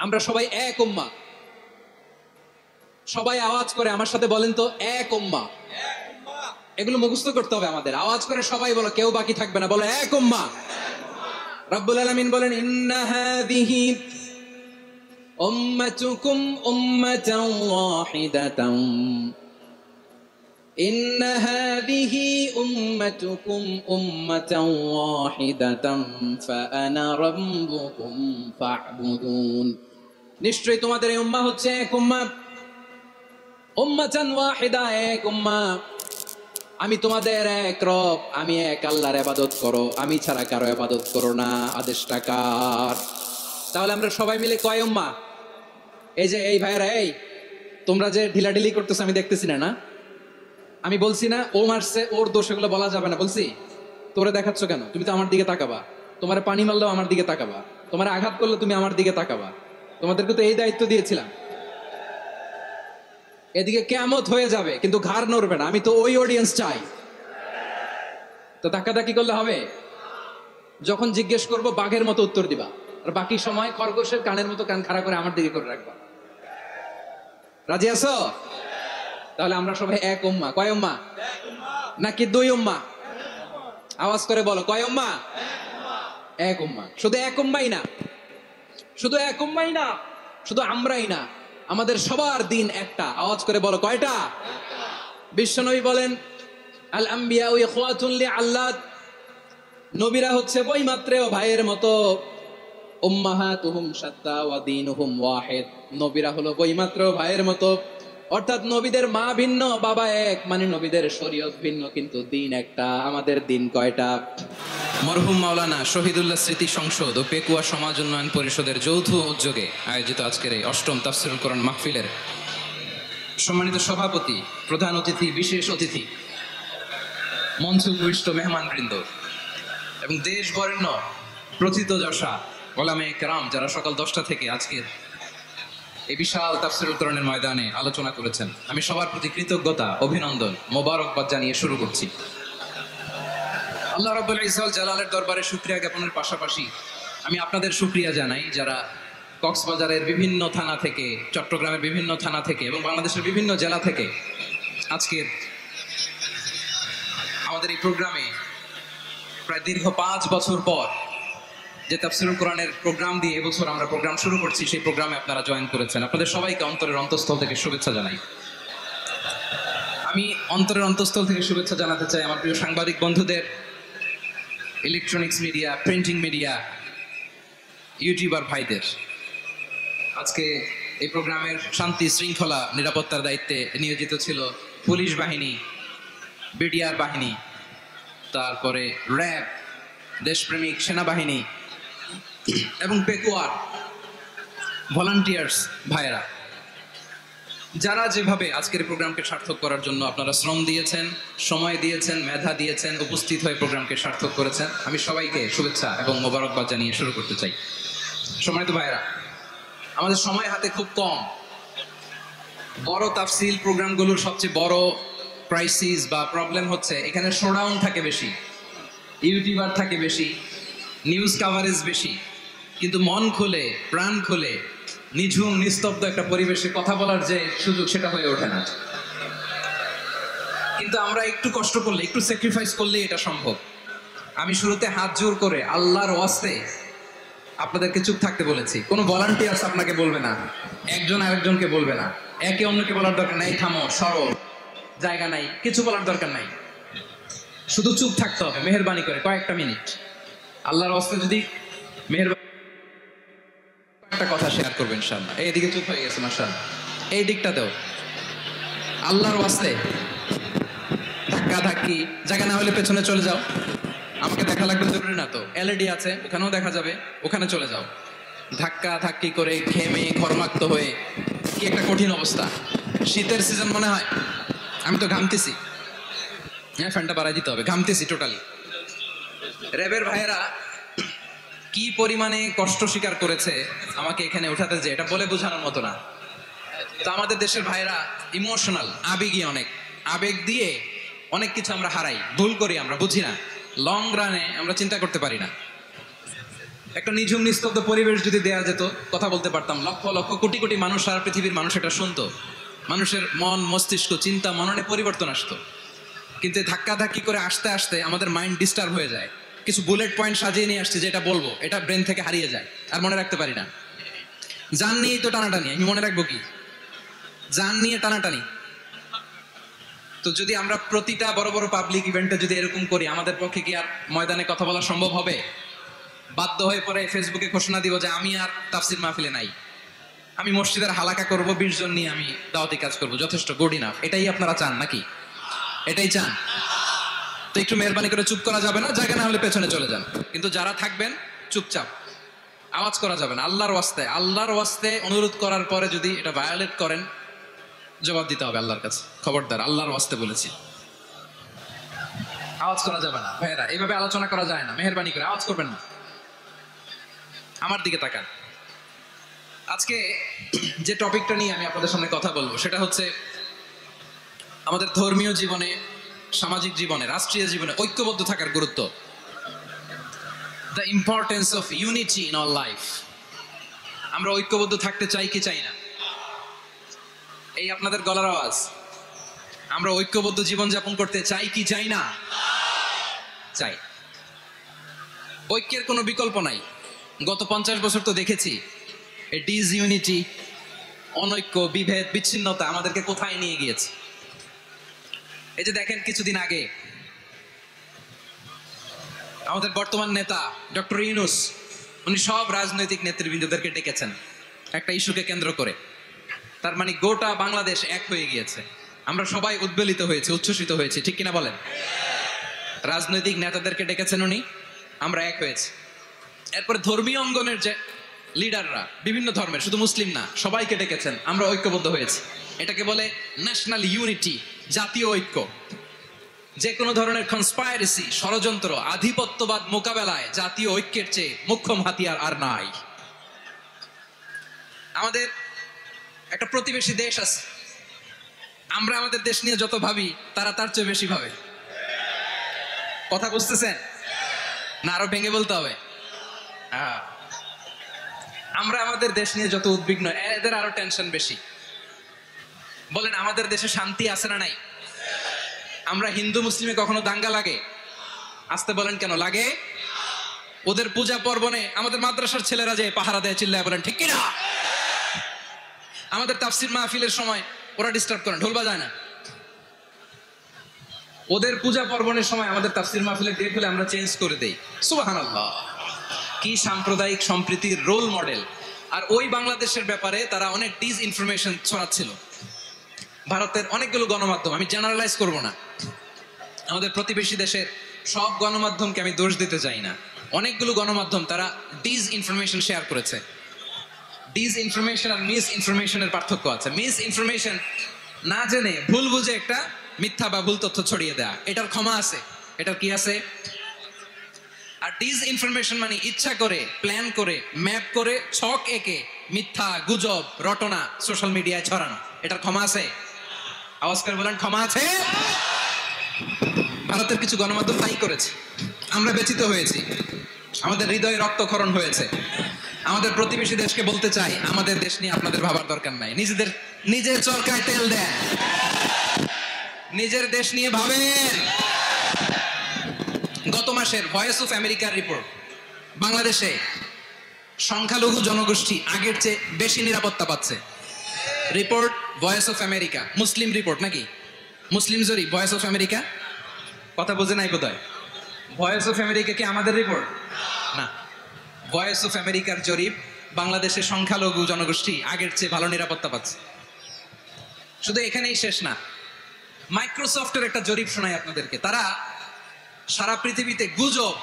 আমরা সবাই এক উম্মাহ। সবাই আওয়াজ করে আমার সাথে বলেন তো, এক উম্মাহ। এগুলো মুখস্থ করতে হবে আমাদের। আওয়াজ করে সবাই বলো, কেউ বাকি থাকবে না, বলো এক উম্মাহ। রব্বুল আলামিন বলেন, ইন্না হাযিহি উম্মাতুকুম উম্মাতান ওয়াহিদাতান, ইন্না হাযিহি উম্মাতুকুম উম্মাতান ওয়াহিদাতান ফাআনা রাব্বুকুম ফা'বুদুন। নিশ্চয়ই তোমাদের এই উম্মাহ হচ্ছে এক উম্মাহ, উম্মাতান ওয়াহিদা, এক উম্মাহ। আমি তোমাদের এক রব, আমি এক আল্লাহর ইবাদত করো, আমি ছাড়া কারো ইবাদত করো না। আদেশটা কার? তাহলে আমরা সবাই মিলে কয় উম্মাহ? এই যে এই ভাইরা, এই তোমরা যে ঢিলাঢিলি করতেছো আমি দেখতেছি না, না আমি বলছি না ও মারছে, ওর দোষ, এগুলো বলা যাবে না বলছি? তোরে দেখাচ্ছ কেন? তুমি তো আমার দিকে তাকাবা। তোমার পানি মারলেও আমার দিকে তাকাবা, তোমার আঘাত করলে তুমি আমার দিকে তাকাবা। তোমাদেরকে তো এই দায়িত্ব দিয়েছিলাম। এদিকে কিয়ামত হয়ে যাবে কিন্তু ঘাড় নড়বে না, আমি তো ওই অডিয়েন্স চাই। তো ধাক্কাধাক্কি করলে হবে? যখন জিজ্ঞেস করব বাঘের মতো উত্তর দিবা, আর বাকি সময় খরগোশের কানের মতো কান খাড়া করে আমার দিকে করে রাখবা। রাজি আছো? তাহলে আমরা সবাই এক উম্মাহ। কয় উম্মাহ? নাকি দুই উম্মাহ? আওয়াজ করে বলো, কয় উম্মাহ? এক উম্মাহ। শুধু এক উম্মাহই না, শুধু এক উম্মাহই না, শুধু আমরাই না, আমাদের সবার দিন একটা। আওয়াজ করে বলো, কয়টা? বিশ্বনবী বলেন, আল আম্বিয়া ইখওয়াতুন লিআল্লাত, নবীরা হচ্ছে বৈমাত্রেয় ভাইয়ের মতো। উম্মাহাতুহুম শাত্তা ওয়া দীনুহুম ওয়াহিদ, নবীরা হলো বৈমাত্রেয় ভাইয়ের মতো। অর্থাৎ নবীদের মা ভিন্ন, বাবা এক, মানে নবীদের শরীয়ত ভিন্ন, কিন্তু দিন একটা। আমাদের দিন কয়টা? মরহুম মাওলানা শহীদুল্লাহ স্মৃতি সংসদ ও পেকুয়া সমাজ উন্নয়ন পরিষদের যৌথ উদ্যোগে আয়োজিত আজকের এই অষ্টম তাফসীরুল কোরআন মাহফিলের সম্মানিত সভাপতি, প্রধান অতিথি, বিশেষ অতিথি, মঞ্চ উপবিষ্ট মেহমানবৃন্দ এবং দেশ বরেণ্য প্রথিতযশা ওলামায়ে কেরাম, যারা সকাল 10টা থেকে আজকের এই বিশাল তাফসীরুল কোরআনের ময়দানে আলোচনা করেছেন, আমি সবার প্রতি কৃতজ্ঞতা, অভিনন্দন, মোবারকবাদ জানিয়ে শুরু করছি। আল্লাহ রাব্বুল ইজ্জত জালালের দরবারে শুকরিয়া জ্ঞাপনের পাশাপাশি আমি আপনাদের শুকরিয়া জানাই, যারা কক্সবাজারের বিভিন্ন থানা থেকে, চট্টগ্রামের বিভিন্ন থানা থেকে এবং বাংলাদেশের বিভিন্ন জেলা থেকে আজকের আমাদের এই প্রোগ্রামে প্রায় দীর্ঘ 5 বছর পর যে তাফসীরুল কোরআনের প্রোগ্রাম দিয়ে এবছর আমরা প্রোগ্রাম শুরু করছি, সেই প্রোগ্রামে আপনারা জয়েন করেছেন। আপনাদের সবাইকে অন্তরের অন্তঃস্থল থেকে শুভেচ্ছা জানাই। আমি অন্তরের অন্তঃস্থল থেকে শুভেচ্ছা জানাতে চাই আমার প্রিয় সাংবাদিক বন্ধুদের, electronics media, printing media, YouTuber ভাইদের। আজকে এই প্রোগ্রামের শান্তি শৃঙ্খলা নিরাপত্তার দায়িত্বে নিয়োজিত ছিল পুলিশ বাহিনী, বিডিআর বাহিনী, তারপরে র্যাব, দেশপ্রেমিক সেনাবাহিনী এবং পেকুয়ার ভলান্টিয়ার্স ভাইয়েরা, যারা যেভাবে আজকের প্রোগ্রামকে সার্থক করার জন্য আপনারা শ্রম দিয়েছেন, সময় দিয়েছেন, মেধা দিয়েছেন, উপস্থিত হয়ে প্রোগ্রামকে সার্থক করেছেন, আমি সবাইকে শুভেচ্ছা এবং মোবারকবাদ জানিয়ে শুরু করতে চাই। সম্মানিত ভাইয়েরা, আমাদের সময় হাতে খুব কম। বড় তাফসীল প্রোগ্রামগুলোর সবচেয়ে বড় ক্রাইসিস বা প্রবলেম হচ্ছে এখানে শোডাউন থাকে বেশি, ইউটিউবার থাকে বেশি, নিউজ কাভারেজ বেশি, কিন্তু মন খুলে, প্রাণ খুলে, নিঝুম নিস্তব্ধ একটা পরিবেশে কথা বলার যে সুযোগ, সেটা হয়ে ওঠে না। কিন্তু আমরা একটু কষ্ট করলে, একটু স্যাক্রিফাইস করলে এটা সম্ভব। আমি শুরুতে হাত জোর করে আল্লাহর ওয়াস্তে আপনাদেরকে চুপ থাকতে বলেছি। কোনো ভলান্টিয়ার্স আপনাকে বলবে না, একজন আরেকজনকে বলবে না, একে অন্যকে বলার দরকার নাই, থামো, সরো, জায়গা নাই, কিছু বলার দরকার নাই, শুধু চুপ থাকতে হবে মেহেরবানি করে কয়েকটা মিনিট। আল্লাহর ওয়াস্তে যদি মেহেরবানি একটা কথা শেয়ার করবেন ইনশাআল্লাহ। এইদিকে চুপ হয়ে গেছে মাশাআল্লাহ, এই দিকটাতেও আল্লাহর ওয়াস্তে ধাক্কা ধাক্কি, জায়গা না হলে পেছনে চলে যাও, আমাকে দেখা লাগবে জরুরি না তো, এলইডি আছে ওখানেও দেখা যাবে, ওখানে চলে যাও। ধাক্কা ধাক্কি করে ঘেমে ঘর্মাক্ত হয়ে কি একটা কঠিন অবস্থা। শীতের সিজন মনে হয়, আমি তো ঘামতেছি, হ্যাঁ ফ্যানটা বাড়াই দিতে হবে, ঘামতেছি টোটালি। র্যাবের ভাইয়েরা কি পরিমাণে কষ্ট স্বীকার করেছে আমাকে এখানে উঠাতে, যে এটা বলে বোঝানোর মতো না। তো আমাদের দেশের ভাইরা ইমোশনাল, আবেগী অনেক, আবেগ দিয়ে অনেক কিছু আমরা হারাই, ভুল করি, আমরা বুঝি না, লং রানে আমরা চিন্তা করতে পারি না। একটা নিঝুম নিস্তব্ধ পরিবেশ যদি দেয়া যেত, কথা বলতে পারতাম, লক্ষ লক্ষ কোটি কোটি মানুষ, সারা পৃথিবীর মানুষ এটা শুনতো, মানুষের মন মস্তিষ্ক চিন্তা মননে পরিবর্তন আসতো। কিন্তু ধাক্কাধাক্কি করে আসতে আসতে আমাদের মাইন্ড ডিস্টার্ব হয়ে যায়। কিছু বুলেট পয়েন্ট সাজিয়ে নিয়ে আসছে, যেটা বলবো এটা ব্রেন থেকে হারিয়ে যায়, আর মনে রাখতে পারি না। জান নিয়েই তো টানাটানি, আমি মনে রাখবো কি? জান নিয়ে টানাটানি। তো যদি আমরা প্রতিটা বড় বড় পাবলিক ইভেন্টে যদি এরকম করি, আমাদের পক্ষে কি আর ময়দানে কথা বলা সম্ভব হবে? বাধ্য হয়ে পরে ফেসবুকে ঘোষণা দিব যে আমি আর তাফসির মাহফিলে নাই, আমি মসজিদের হালাকা করব, 20 জন নিয়ে আমি দাওয়াতি কাজ করব, যথেষ্ট, গুড ইনাফ। এটাই আপনারা চান নাকি? এটাই চান? তো একটু মেহরবানি করে চুপ করা যাবে না? জায়গা না হলে পেছনে চলে যান। কিন্তু যারা থাকবেন চুপচাপ, আওয়াজ করা যাবে না। আল্লাহর ওয়াস্তে, আল্লাহর ওয়াস্তে অনুরোধ করার পরে যদি এটা ভায়োলেট করেন, জবাব দিতে হবে আল্লাহর কাছে। খবরদার, আল্লাহর ওয়াস্তে বলেছি, আওয়াজ করা যাবে না। ভাইয়েরা, এইভাবে আলোচনা করা যায় না, মেহরবানি করে আওয়াজ করবেন না। আমার দিকে তাকান। আজকে যে টপিকটা নিয়ে আমি আপনাদের সামনে কথা বলবো, সেটা হচ্ছে আমাদের ধর্মীয় জীবনে, সামাজিক জীবনে, রাষ্ট্রীয় জীবনে ঐক্যবদ্ধ থাকার গুরুত্ব। The importance of unity in our life. আমরা ঐক্যবদ্ধ থাকতে চাই কি চাই না? এই আপনাদের গলার আওয়াজ। আমরা ঐক্যবদ্ধ জীবনযাপন করতে চাই কি চাই না? চাই। ঐক্যের কোনো বিকল্প নাই। গত 50 বছর তো দেখেছি এই ডিসইউনিটি, অনৈক্য, বিভেদ, বিচ্ছিন্নতা আমাদেরকে কোথায় নিয়ে গিয়েছে। এই যে দেখেন, কিছুদিন আগে আমাদের বর্তমান নেতা ডক্টর ইউনূস, উনি সব রাজনৈতিক নেতৃবৃন্দদেরকে ডেকেছেন একটা ইস্যুকে কেন্দ্র করে। তার মানে গোটা বাংলাদেশ এক হয়ে গিয়েছে। আমরা সবাই উদ্বেলিত হয়েছি, উচ্ছ্বসিত হয়েছি, ঠিক কিনা বলেন? রাজনৈতিক নেতাদেরকে ডেকেছেন উনি, আমরা এক হয়েছি। এরপরে ধর্মীয় অঙ্গনের যে লিডাররা, বিভিন্ন ধর্মের, শুধু মুসলিম না, সবাইকে ডেকেছেন, আমরা ঐক্যবদ্ধ হয়েছি। এটাকে বলে ন্যাশনাল ইউনিটি, জাতীয় ঐক্য। যে কোনো ধরনের কনস্পাইরেসি, ষড়যন্ত্র, আধিপত্যবাদ মোকাবেলায় জাতীয় ঐক্যের চেয়ে মোক্ষম হাতিয়ার আর নাই। আমাদের একটা প্রতিবেশী দেশ আছে, আমরা আমাদের দেশ নিয়ে যত ভাবি, তারা তার চেয়ে বেশি ভাবে। কথা বুঝতেছেন না? আরো ভেঙে বলতে হবে। আমরা আমাদের দেশ নিয়ে যত উদ্বিগ্ন, এদের আরো টেনশন বেশি। বলেন, আমাদের দেশে শান্তি আছে না নাই? আমরা হিন্দু মুসলিমে কখনো দাঙ্গা লাগে? আসতে বলেন, কেন লাগে? ওদের পূজা পর্বণে আমাদের মাদ্রাসার ছেলেরা যে পাহারা দেয়, চিল্লায় বলেন ঠিক কিনা? আমাদের তাফসির মাহফিলের সময় ওরা ডিস্টার্ব করেন, ঢোল বাজায় না। ওদের পূজা পার্বণের সময় আমাদের তাফসির মাহফিলের ডেট হলে আমরা চেঞ্জ করে দেই। সুবহানাল্লাহ, কি সাম্প্রদায়িক সম্প্রীতির রোল মডেল। আর ওই বাংলাদেশের ব্যাপারে তারা অনেক ডিসইনফরমেশন ছড়াচ্ছিল। ভারতের অনেকগুলো গণমাধ্যম, আমি জেনারেলাইজ করব না, আমাদের প্রতিবেশী দেশের সব গণমাধ্যমকে আমি দোষ দিতে চাই না, অনেকগুলো গণমাধ্যম তারা ডিসইনফরমেশন শেয়ার করেছে। ডিসইনফরমেশন আর মিস ইনফরমেশনের পার্থক্য আছে। মিস ইনফরমেশন না জেনে ভুল বুঝে একটা মিথ্যা বা ভুল তথ্য ছড়িয়ে দেয়া, এটার ক্ষমা আছে, এটার কি আছে? আর ডিসইনফরমেশন মানে ইচ্ছা করে, প্ল্যান করে, ম্যাপ করে, ছক এঁকে মিথ্যা, গুজব, রটনা সোশ্যাল মিডিয়ায় ছড়ানো, এটার ক্ষমা আছে? আওয়াজ করে বলেন, ক্ষমা আছে? ভারতের কিছু গণমাধ্যম তাই করেছে। আমরা ব্যথিত হয়েছি, আমাদের হৃদয়ে রক্তক্ষরণ হয়েছে। আমাদের প্রতিবেশী দেশকে বলতে চাই, আমাদের দেশ নিয়ে আপনাদের ভাবার দরকার নাই। নিজের চরকায় তেল দেন, নিজের দেশ নিয়ে ভাবেন। গত মাসের ভয়েস অফ আমেরিকার রিপোর্ট, বাংলাদেশে সংখ্যালঘু জনগোষ্ঠী আগের চেয়ে বেশি নিরাপত্তা পাচ্ছে। Report voice of America, Muslim report নাকি? মুসলিম জরিপ, ভয়েস অফ আমেরিকা। কথা বোঝে নাই বোধহয়। ভয়েস অফ আমেরিকা কি আমাদের রিপোর্ট না? ভয়েস অফ আমেরিকার জরিপ, বাংলাদেশের সংখ্যালঘু জনগোষ্ঠী আগের চেয়ে ভালো নিরাপত্তা পাচ্ছে। শুধু এখানেই শেষ না, মাইক্রোসফটের একটা জরিপ শোনাই আপনাদেরকে। তারা সারা পৃথিবীতে গুজব,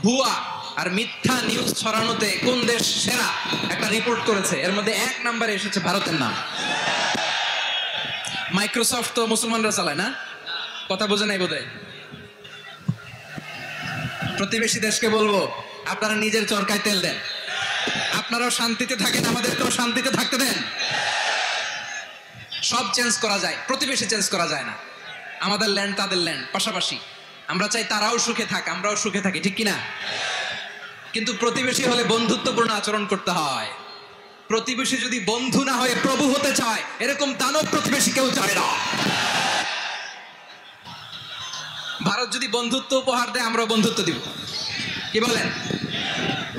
ভুয়া আর মিথ্যা নিউজ ছড়ানোতে কোন দেশ সেরা একটা রিপোর্ট করেছে। এর মধ্যে 1 নম্বরে এসেছে ভারতের নাম। মাইক্রোসফট তো মুসলমানরা চালায় না? কথা বোঝে নাই বোধহয়। প্রতিবেশী দেশকে বলবো, আপনারা নিজের চরকায় তেল দেন, আপনারাও শান্তিতে থাকেন, আমাদেরকেও শান্তিতে থাকতে দেন। সব চেঞ্জ করা যায়, প্রতিবেশী চেঞ্জ করা যায় না। আমাদের ল্যান্ড তাদের ল্যান্ড পাশাপাশি, আমরা চাই তারাও সুখে থাক, আমরাও সুখে থাকি, ঠিক কিনা? কিন্তু প্রতিবেশী হলে বন্ধুত্বপূর্ণ আচরণ করতে হয়। প্রতিবেশী যদি বন্ধু না হয়ে প্রভু হতে চায়, এরকম দানব প্রতিবেশী কেউ চায় না। ভারত যদি বন্ধুত্ব উপহার দেয়, আমরাও বন্ধুত্ব দিব, কি বলেন?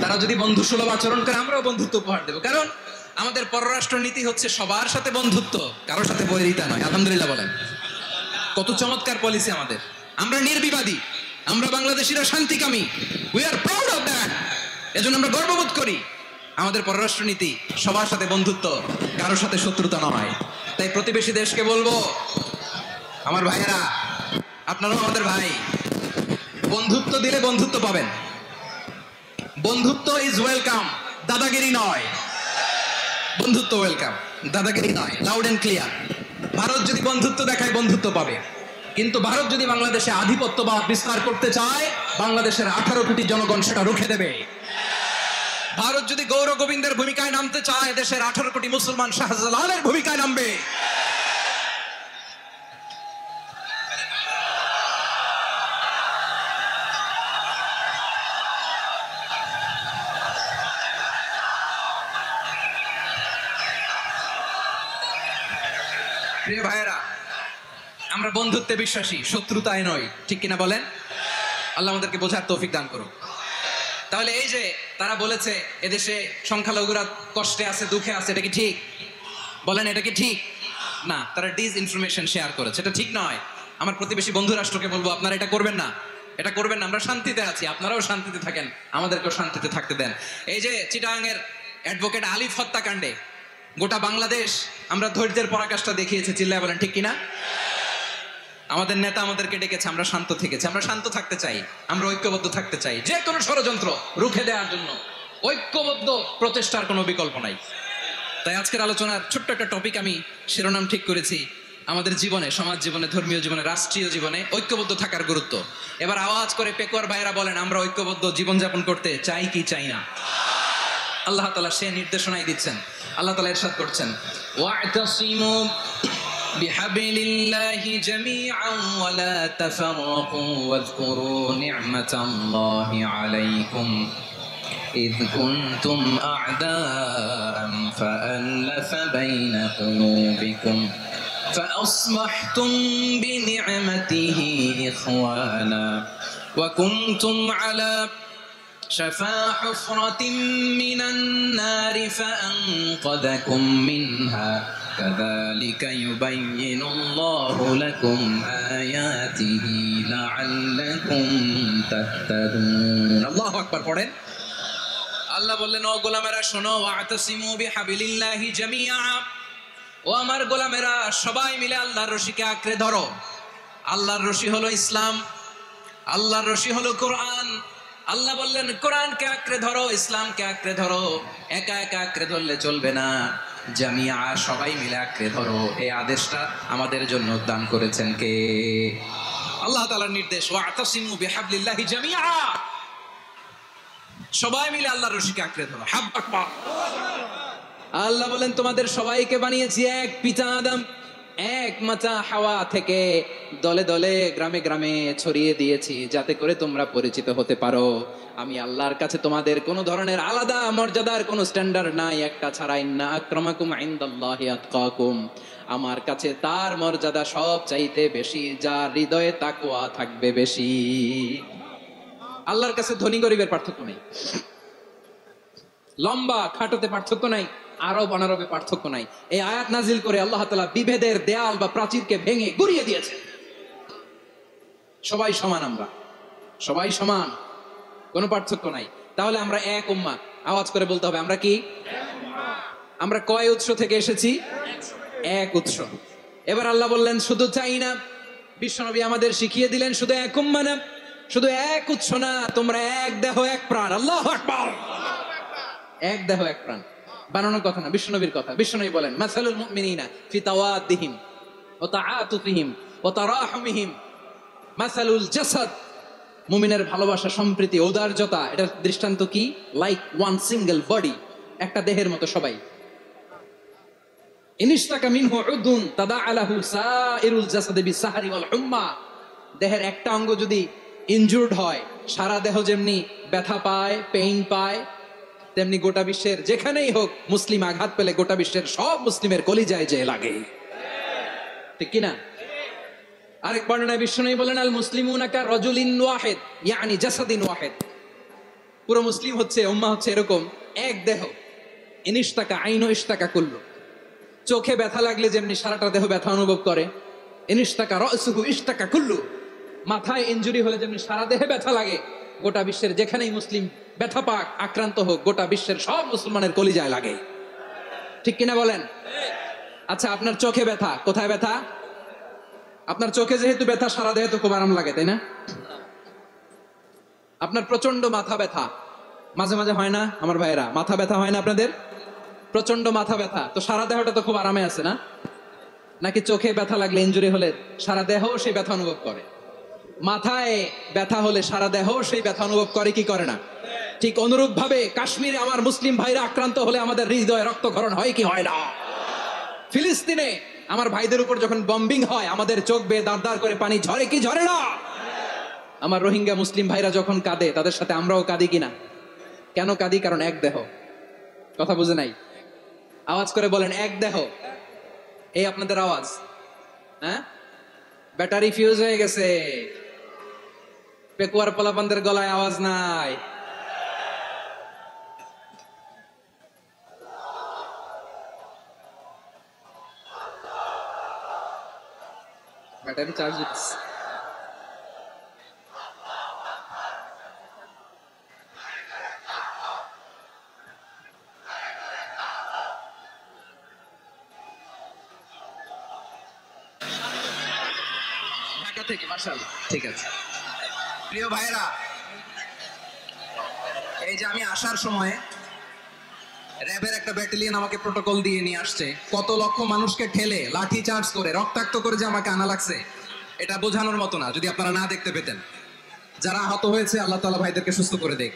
তারা যদি বন্ধু সুলভ আচরণ করে, আমরাও বন্ধুত্ব উপহার দেব। কারণ আমাদের পররাষ্ট্র নীতি হচ্ছে সবার সাথে বন্ধুত্ব, কারোর সাথে বৈরিতা নয়। আলহামদুলিল্লাহ বলেন, কত চমৎকার পলিসি আমাদের। আমরা নির্বিবাদী, আমরা বাংলাদেশিরা শান্তিকামী, we are proud of that. এজন্য আমরা গর্ববোধ করি। আমাদের পররাষ্ট্র নীতি সবার সাথে বন্ধুত্ব, কারোর সাথে শত্রুতা নয়। তাই প্রতিবেশী দেশকে বলবো, আমার ভাইয়েরা, আপনারাও আমাদের ভাই, বন্ধুত্ব দিলে বন্ধুত্ব পাবেন। বন্ধুত্ব ইজ ওয়েলকাম, দাদাগিরি নয়। বন্ধুত্ব ওয়েলকাম, দাদাগিরি নয়। Loud and clear. ভারত যদি বন্ধুত্ব দেখায়, বন্ধুত্ব পাবে। কিন্তু ভারত যদি বাংলাদেশে আধিপত্যবাদ বিস্তার করতে চায়, বাংলাদেশের 18 কোটি জনগণ সেটা রুখে দেবে। ভারত যদি গৌর গোবিন্দের ভূমিকায় নামতে চায়, দেশের 18 কোটি মুসলমান শাহজালালের ভূমিকায় নামবে। প্রিয় ভাইয়েরা, আমরা বন্ধুত্বে বিশ্বাসী, শত্রুতায় নয়, ঠিক কিনা বলেন? আল্লাহ আমাদেরকে বোঝার তৌফিক দান করুন। তাহলে এই যে তারা বলেছে এদেশে সংখ্যালঘুরা কষ্টে আছে, দুঃখে আছে, এটা কি ঠিক? বলেন, এটা কি ঠিক? না, তারা ডিস ইনফরমেশন শেয়ার করেছে, এটা ঠিক নয়। আমার প্রতিবেশী বন্ধু রাষ্ট্রকে বলবো, আপনারা এটা করবেন না, এটা করবেন না। আমরা শান্তিতে আছি, আপনারাও শান্তিতে থাকেন, আমাদেরকেও শান্তিতে থাকতে দেন। এই যে চিটাগাংয়ের অ্যাডভোকেট আলিফ হত্যাকাণ্ডে গোটা বাংলাদেশ আমরা ধৈর্যের পরাকাষ্ঠা দেখিয়েছে, চিল্লায় বলেন ঠিক কিনা? আমাদের নেতা আমাদেরকে ডেকেছে, আমরা শান্ত থেকেছি। আমরা শান্ত থাকতে চাই, আমরা ঐক্যবদ্ধ থাকতে চাই। যে কোনো ষড়যন্ত্র রুখে দেওয়ার জন্য ঐক্যবদ্ধ প্রচেষ্টার কোনো বিকল্প নাই। তাই আজকের আলোচনার ছোট্ট একটা টপিক আমি শিরোনাম ঠিক করেছি, আমাদের জীবনে, সমাজ জীবনে, ধর্মীয় জীবনে, রাষ্ট্রীয় জীবনে ঐক্যবদ্ধ থাকার গুরুত্ব। এবার আওয়াজ করে পেকুয়ার ভাইয়েরা বলেন, আমরা ঐক্যবদ্ধ জীবনযাপন করতে চাই কি চাই না? আল্লাহ তাআলা সে নির্দেশনাই দিচ্ছেন। আল্লাহ তাআলা ইরশাদ করছেন, ওয়া'তাসিমু বিহাবলিল্লাহি জামিআন ওয়া লা তাফাররাকু ওয়াযকুরু নি'মাতাল্লাহি আলাইকুম إذ كنتم أعداء فألف بين قلوبكم فأصبحتم بنعمته إخوانا وكنتم على شفا حفرة من النار فأنقذكم منها كذلك يبين الله لكم آياته لعلكم تهتدون الله أكبر পড়েন। আল্লাহ বললেন, ও গোলামেরা শোনো, ওয়া'তাসিমু বিহাবলিল্লাহি জামিআ, ও আমার গোলামেরা সবাই মিলে আল্লাহর রশিকে আঁকড়ে ধরো। আল্লাহর রশি হলো ইসলাম, আল্লাহর রশি হলো কোরআন। আল্লাহ বললেন, কোরআনকে আঁকড়ে ধরো, ইসলামকে আঁকড়ে ধরো। একা একা আঁকড়ে ধরলে চলবে না, জামিআ, সবাই মিলে আঁকড়ে ধরো। এই আদেশটা আমাদের জন্য দান করেছেন কে? আল্লাহ তাআলার নির্দেশ, ওয়া'তাসিমু বিহাবলিল্লাহি জামিআ, সবাই মিলে আল্লাহর রশিকে আঁকড়ে ধরো। আল্লাহ বলেন, তোমাদের সবাইকে বানিয়েছি এক পিতা আদম, এক মাতা হাওয়া থেকে, দলে দলে গ্রামে গ্রামে ছড়িয়ে দিয়েছি যাতে করে তোমরা পরিচিত হতে পারো। আমি আল্লাহর কাছে তোমাদের কোনো ধরনের আলাদা মর্যাদার কোনো স্ট্যান্ডার্ড নাই, একটা ছাড়া। ইন্না আক্রামাকুম ইনদাল্লাহি আতকাকুম, আমার কাছে তার মর্যাদা সব চাইতে বেশি, যার হৃদয়ে তাকওয়া থাকবে বেশি। আল্লাহর কাছে ধনী গরিবের পার্থক্য নেই, লম্বা খাটোতে পার্থক্য নাই, আরব অনারবে পার্থক্য নাই। এই আয়াত নাজিল করে আল্লাহ তাআলা বিভেদের দেয়াল বা প্রাচীরকে ভেঙে গুড়িয়ে দিয়েছে। সবাই সমান, আমরা সবাই সমান, কোনো পার্থক্য নাই। তাহলে আমরা এক উম্মাহ। আওয়াজ করে বলতে হবে, আমরা কি? আমরা কয় উৎস থেকে এসেছি? এক উৎস। এবার আল্লাহ বললেন, শুধু চাই না, বিশ্বনবী আমাদের শিখিয়ে দিলেন, শুধু এক উম্মাহ না, শুধু এক উৎস না, তোমরা এক দেহ এক প্রাণ। আল্লাহু আকবার। এক দেহ এক প্রাণ, বানানোর কথা না, বিশ্বনবীর কথা। বিশ্বনবী বলেন, মাসালুল মুমিনিনা ফি তাওয়াদ্দিহিম ওয়া তাআতুফিহিম ওয়া তারাহুমিহিম মাসালুল জাসাদ মুমিনের ভালোবাসা, সম্প্রীতি, ঔদার্যতা, এটার দৃষ্টান্ত কি? লাইক ওয়ান সিঙ্গেল বডি, একটা দেহের মতো সবাই। ইনিশতাকা মিনহু উদুন তাদাআ লাহু সাইরুল জাসাদি বিসাহরি ওয়াল হুম্মা। দেহের একটা অঙ্গ যদি ইনজুর্ড হয়, সারা দেহ যেমনি ব্যথা পায়, পেইন পায়, তেমনি গোটা বিশ্বের যেখানেই হোক মুসলিম আঘাত পেলে গোটা বিশ্বের সব মুসলিমের কলিজায় যে লাগে, ঠিক কিনা? আরেক বর্ণনায় বিশ্বনবী বলেন, আল মুসলিমুনা কা রাজুলিন ওয়াহিদ ইয়ানি জাসাদিন ওয়াহিদ। পুরো মুসলিম হচ্ছে, উম্মাহ হচ্ছে এরকম এক দেহ। ইনিশতাকা আইনু ইশতাকা কুল্লু। চোখে ব্যথা লাগলে যেমনি সারাটা দেহ ব্যথা অনুভব করে, ইনিশতাকা রাসুহু ইশতাকা কুল্লু। মাথায় ইনজুরি হলে যেমনি সারা দেহে ব্যথা লাগে, গোটা বিশ্বের যেখানেই মুসলিম ব্যথা পাক, আক্রান্ত হোক, গোটা বিশ্বের সব মুসলমানের কলিজায় লাগে, ঠিক কিনা বলেন? আচ্ছা, আপনার চোখে ব্যথা, কোথায় ব্যথা? আপনার চোখে যেহেতু ব্যথা, সারা দেহে তো খুব আরাম লাগে, তাই না? আপনার প্রচন্ড মাথা ব্যথা মাঝে মাঝে হয় না আমার ভাইয়েরা? মাথা ব্যথা হয় না আপনাদের? প্রচন্ড মাথা ব্যথা, তো সারা দেহটা তো খুব আরামে আছে না? নাকি চোখে ব্যথা লাগলে, ইনজুরি হলে সারা দেহ সেই ব্যথা অনুভব করে? মাথায় ব্যথা হলে সারা দেহ সেই ব্যথা অনুভব করে কি করে না? ঠিক অনুরূপ ভাবে কাশ্মীরে আমার মুসলিম ভাইরা আক্রান্ত হলে আমাদের হৃদয়ে রক্তক্ষরণ হয় কি হয় না? ফিলিস্তিনে আমার ভাইদের উপর যখন বম্বিং হয়, আমাদের চোখ বেয়ে দাঁড় দাঁড় করে পানি ঝরে কি ঝরে না? আমার রোহিঙ্গা মুসলিম ভাইরা যখন কাঁদে, তাদের সাথে আমরাও কাঁদি কিনা? কেন কাঁদি? কারণ এক দেহ। কথা বুঝে নাই? আওয়াজ করে বলেন, এক দেহ। এই আপনাদের আওয়াজ। হ্যাঁ, ব্যাটারি ফিউজ হয়ে গেছে, পেকুয়ার পোলাপানদের গলায় আওয়াজ নাই। ব্যাটারি চার্জ দিচ্ছে। ঢাকা থেকে, মাশাআল্লাহ, ঠিক আছে। প্রিয় ভাইরা, এই যে আমি আসার সময় র্যাবের একটা ব্যাটালিয়ন আমাকে প্রোটোকল দিয়ে নিয়ে আসছে, কত লক্ষ মানুষকে ঠেলে লাঠি চার্জ করে রক্তাক্ত করে যে আমাকে আনা লাগছে, এটা বোঝানোর মতো না, যদি আপনারা না দেখতে পেতেন। যারা আহত হয়েছে, আল্লাহ তাআলা ভাইদেরকে সুস্থ করে দেখ।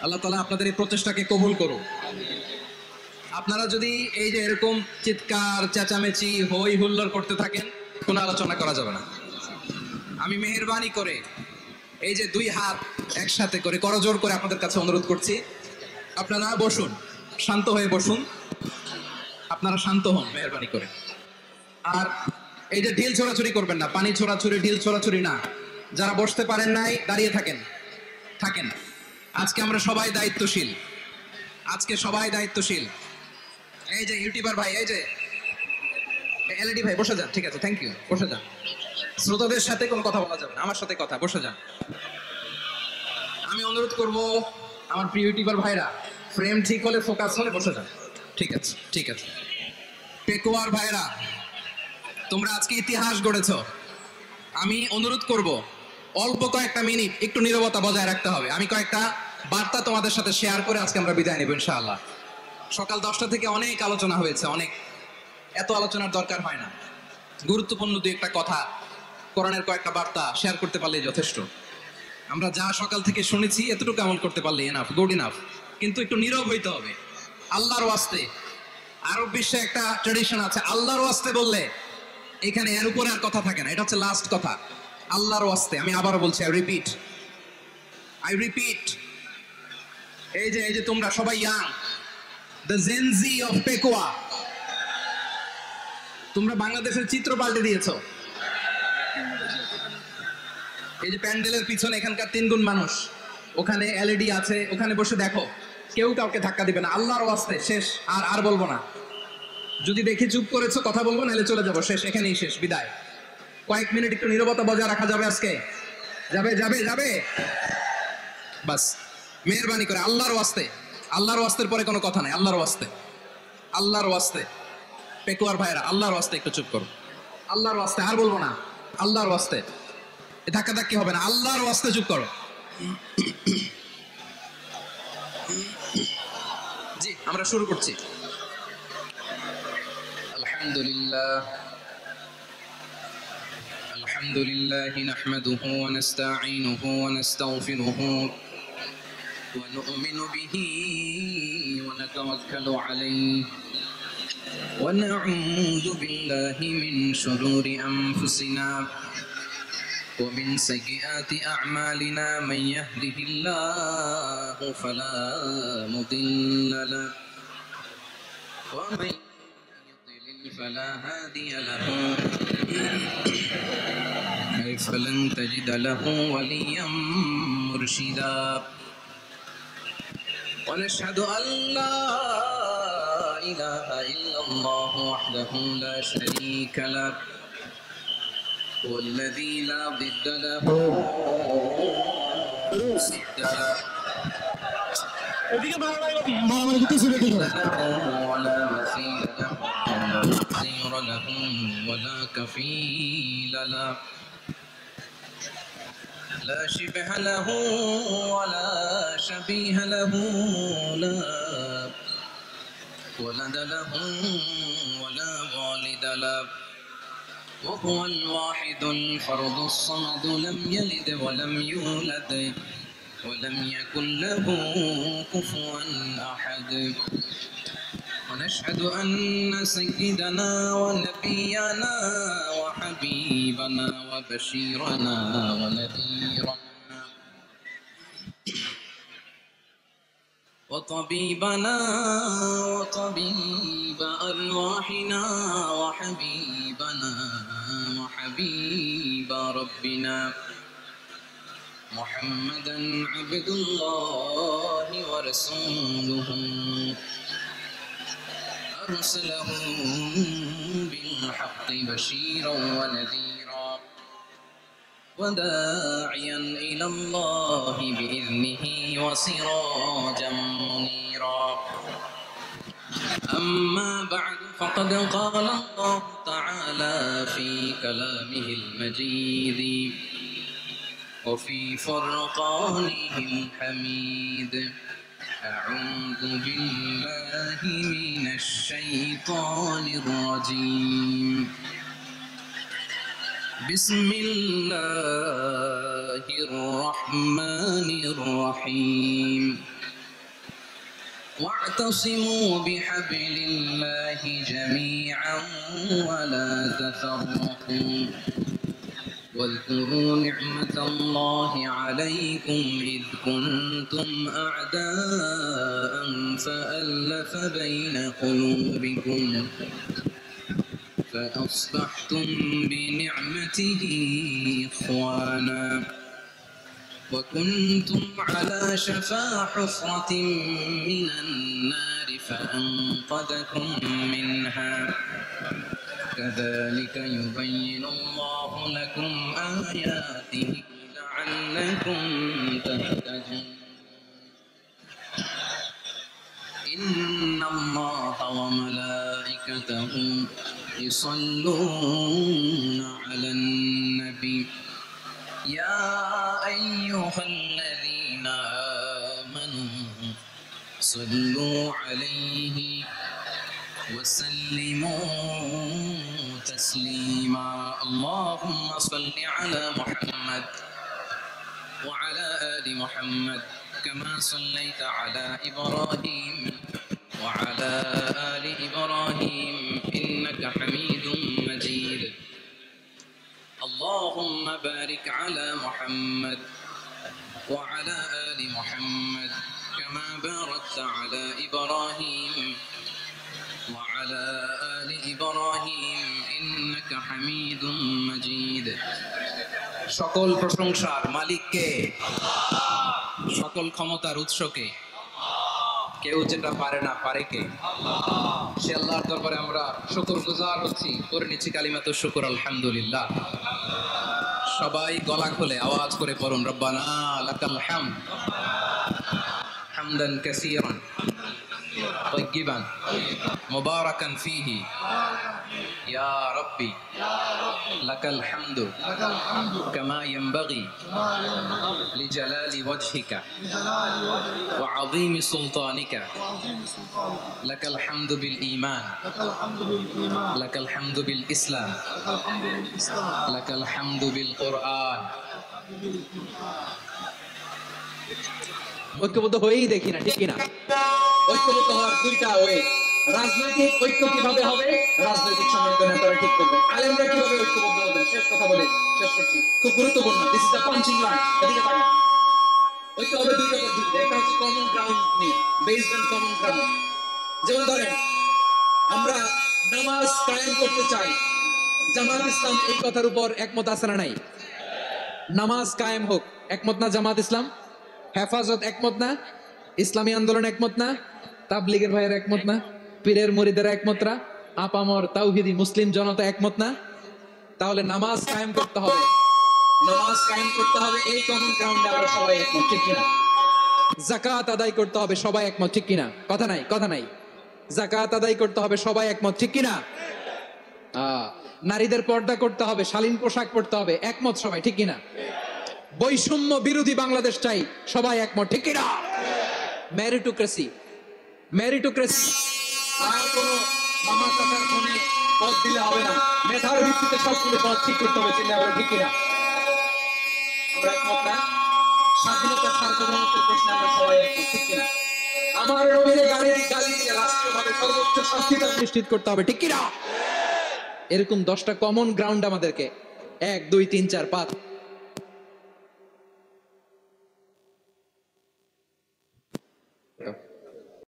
আল্লাহ তাআলা আপনাদের এই প্রচেষ্টাকে কবুল করুন। আপনারা যদি এই যে এরকম চিৎকার চেঁচামেচি হই হুল্লোড় করতে থাকেন, কোনো আলোচনা করা যাবে না। আমি মেহেরবানি করে এই যে দুই হাত একসাথে করে করজোড় করে আপনাদের কাছে অনুরোধ করছি, আপনারা বসুন, শান্ত হয়ে বসুন। আপনারা শান্ত হন মেহেরবানি করে। আর এই যে ঢিল ছোড়াছুরি করবেন না, পানি ছোড়াছুরি, ঢিল ছোড়াছুরি না। যারা বসতে পারেন নাই, দাঁড়িয়ে থাকেন। আজকে আমরা সবাই দায়িত্বশীল, আজকে সবাই দায়িত্বশীল। এই যে ইউটিউবার ভাই, এই যে এলইডি ভাই, বসে যান। ঠিক আছে, থ্যাংক ইউ, বসে যান। শ্রোতাদের সাথে কোনো কথা বলা যাবে না, আমার সাথে কথা, বসে যান। আমি অনুরোধ করব আমার প্রিয় ইউটিউবার ভাইরা, ফ্রেম ঠিক হলে, ফোকাস হলে বসে যান। ঠিক আছে, ঠিক আছে। পেকুয়ার ভাইরা, তোমরা আজকে ইতিহাস গড়েছ। আমি অনুরোধ করব অল্প কয়েকটা মিনিট একটু নীরবতা বজায় রাখতে হবে। আমি কয়েকটা বার্তা তোমাদের সাথে শেয়ার করে আজকে আমরা বিদায় নেব ইনশাআল্লাহ। সকাল 10টা থেকে অনেক আলোচনা হয়েছে, অনেক, এত আলোচনার দরকার হয় না। গুরুত্বপূর্ণ দুই একটা কথা, কোরআনের কয়েকটা বার্তা শেয়ার করতে পারলেই যথেষ্ট। আমরা যা সকাল থেকে শুনেছি এতটুকু আমল করতে পারলে এনাফ, গুড ইনাফ। কিন্তু একটু নীরব হইতে হবে আল্লাহর ওয়াস্তে। আরব বিশ্বে একটা ট্রেডিশন আছে, আল্লাহর ওয়াস্তে বললে এখানে এর উপরে আর কথা থাকে না, এটা হচ্ছে লাস্ট কথা। আল্লাহর ওয়াস্তে, আমি আবারও বলছি, আই রিপিট। এই যে তোমরা সবাই young, the Gen Z of Pekua, তোমরা বাংলাদেশের চিত্র পাল্টে দিয়েছো। এই যে প্যান্ডেলের পিছনে এখানকার 3 গুণ মানুষ, ওখানে এলইডি আছে, ওখানে বসে দেখো, কেউ কাউকে ধাক্কা দিবে না। আল্লাহর ওয়াস্তে, শেষ। আর বলবো না। যদি দেখি চুপ করেছো, কথা বলবো, নাহলে চলে যাবো, শেষ, এখানেই শেষ, বিদায়। কয়েক মিনিট একটু নীরবতা বজায় রাখা যাবে আজকে? যাবে। বাস, মেহেরবানি করে আল্লাহর ওয়াস্তে। আল্লাহর ওয়াস্তের পরে কোনো কথা নাই, আল্লাহর ওয়াস্তে। পেকুয়ার ভাইরা, আল্লাহর ওয়াস্তে একটু চুপ করো। আল্লাহর ওয়াস্তে, আর বলবো না, আল্লাহর ওয়াস্তে। ধাক্কাধাক্কি হবে না, আল্লাহর ওয়াস্তে চুপ করো। জি, আমরা শুরু করছি। আলহামদুলিল্লাহ الحمد لله نحمده ونستعينه ونستغفره ونؤمن به ونتوكل عليه ونعوذ بالله من شرور أنفسنا ومن سيئات أعمالنا من يهده الله فلا مضل له ومن يضلل فلا هادي له فلن تجد له وليا مرشدا ونشهد أن لا إله إلا الله وحده لا شريك له والذي لا ضد له ولا مثيل له ولا نظير له ولا كفيل له لا شبه له ولا شبيه له لا ولد له ولا والد له وهو الواحد الفرد الصمد لم يلد ولم يولد ولم يكن له كفوا أحد ونشهد أن سيدنا ونبينا وحبيبنا وبشيرنا ونذيرنا وطبيبنا وطبيب أرواحنا وحبيبنا وحبيب ربنا محمدا عبد الله ورسوله أرسله بالحق بشيرا ونذيرا وداعيا إلى الله بإذنه وسراجا منيرا أما بعد فقد قال الله تعالى في كلامه المجيد وفي فرقانه الحميد أعوذ بالله من الشيطان الرجيم بسم الله الرحمن الرحيم واعتصموا بحبل الله جميعا ولا تفرقوا واذكروا نعمة الله عليكم إذ كنتم أعداء فألف بين قلوبكم فأصبحتم بنعمته إخوانا وكنتم على شفا حفرة من النار فأنقذكم منها كذلك يبين الله لكم آياته لعلكم تهتدون إن الله وملائكته يصلون على النبي يا أيها الذين آمنوا صلوا عليه وسلموا تسليما اللهم صل على محمد وعلى آل محمد كما صليت على إبراهيم وعلى آل إبراهيم إنك حميد مجيد اللهم بارك على محمد وعلى آل محمد كما باركت على إبراهيم وعلى آل إبراهيم إنك حميد مجيد সকল প্রশংসার মালিককে সকল ক্ষমতার উৎসকে কেউ যেটা পারে না পারে কে সে আল্লাহর দরবারে আমরা শুকরগুজার হচ্ছি করে নিচ্ছি কালিমাতুশ শুকর আলহামদুলিল্লাহ সবাই গলা খুলে আওয়াজ করে পড়ুন রব্বানা লাকাল হামদ হামদান কাসীরান طيبا مباركا فيه يا ربي لك الحمد كما ينبغي لجلال وجهك وعظيم سلطانك لك الحمد بالإيمان لك الحمد بالإسلام لك الحمد بالقرآن ঐক্যবদ্ধ হয়েই দেখি না, ঠিক কিনা? ঐক্যবদ্ধ হওয়ার দুইটা ওয়ে। রাজনৈতিক ঐক্য কিভাবে হবে, রাজনৈতিক সম্মানিত নেতারা ঠিক করবে। আলেমরা কিভাবে ঐক্যবদ্ধ হবেন, শেষ কথা বলে শেষ করছি, খুব গুরুত্বপূর্ণ। This is the punching line. এদিকে তাকান। ঐক্য হবে দুইটা পদ্ধতিতে। একটা হচ্ছে কমন গ্রাউন্ড নিয়ে, বেসড অন কমন গ্রাউন্ড। যেমন ধরেন আমরা নামাজ কায়েম করতে চাই, জামাত ইসলাম এই কথার উপর একমত আছে না নাই? নামাজ কায়েম হোক, একমত না জামাত ইসলাম? হেফাজত একমত না? ইসলামী আন্দোলন একমত না? তাবলীগের ভাইয়ের একমত না? পীরের মুরিদের একমত না? আপামর তাওহীদি মুসলিম জনতা একমত না? তাহলে নামাজ কায়েম করতে হবে, নামাজ কায়েম করতে হবে এই কমন গ্রাউন্ডে আমরা সবাই একমত, ঠিক কিনা? যাকাত আদায় করতে হবে, সবাই একমত, ঠিক কিনা? কথা নাই, কথা নাই। যাকাত আদায় করতে হবে, সবাই একমত, ঠিক কিনা? নারীদের পর্দা করতে হবে, শালীন পোশাক পরতে হবে, একমত সবাই, ঠিক কিনা? বৈষম্য বিরোধী বাংলাদেশ চাই, সবাই একমত, ঠিক কিনা? Meritocracy, meritocracy. আর কোন মামা চাচার ফোনে পদ দিলে হবে না, মেধার ভিত্তিতে সবগুলো পদ ঠিক করতে হবে, চিন্তা করে, ঠিক কিনা? আমরা একমত না? স্বাধীনতা সার্বভৌমত্বের প্রশ্নে আমরা সবাই একমত, ঠিক কিনা? আমার নবীর গালি দিয়ে রাষ্ট্রীয়ভাবে সর্বোচ্চ শাস্তিটা নিশ্চিত করতে হবে, ঠিক কিনা? এরকম 10টা কমন গ্রাউন্ড আমাদেরকে 1 2 3 4 5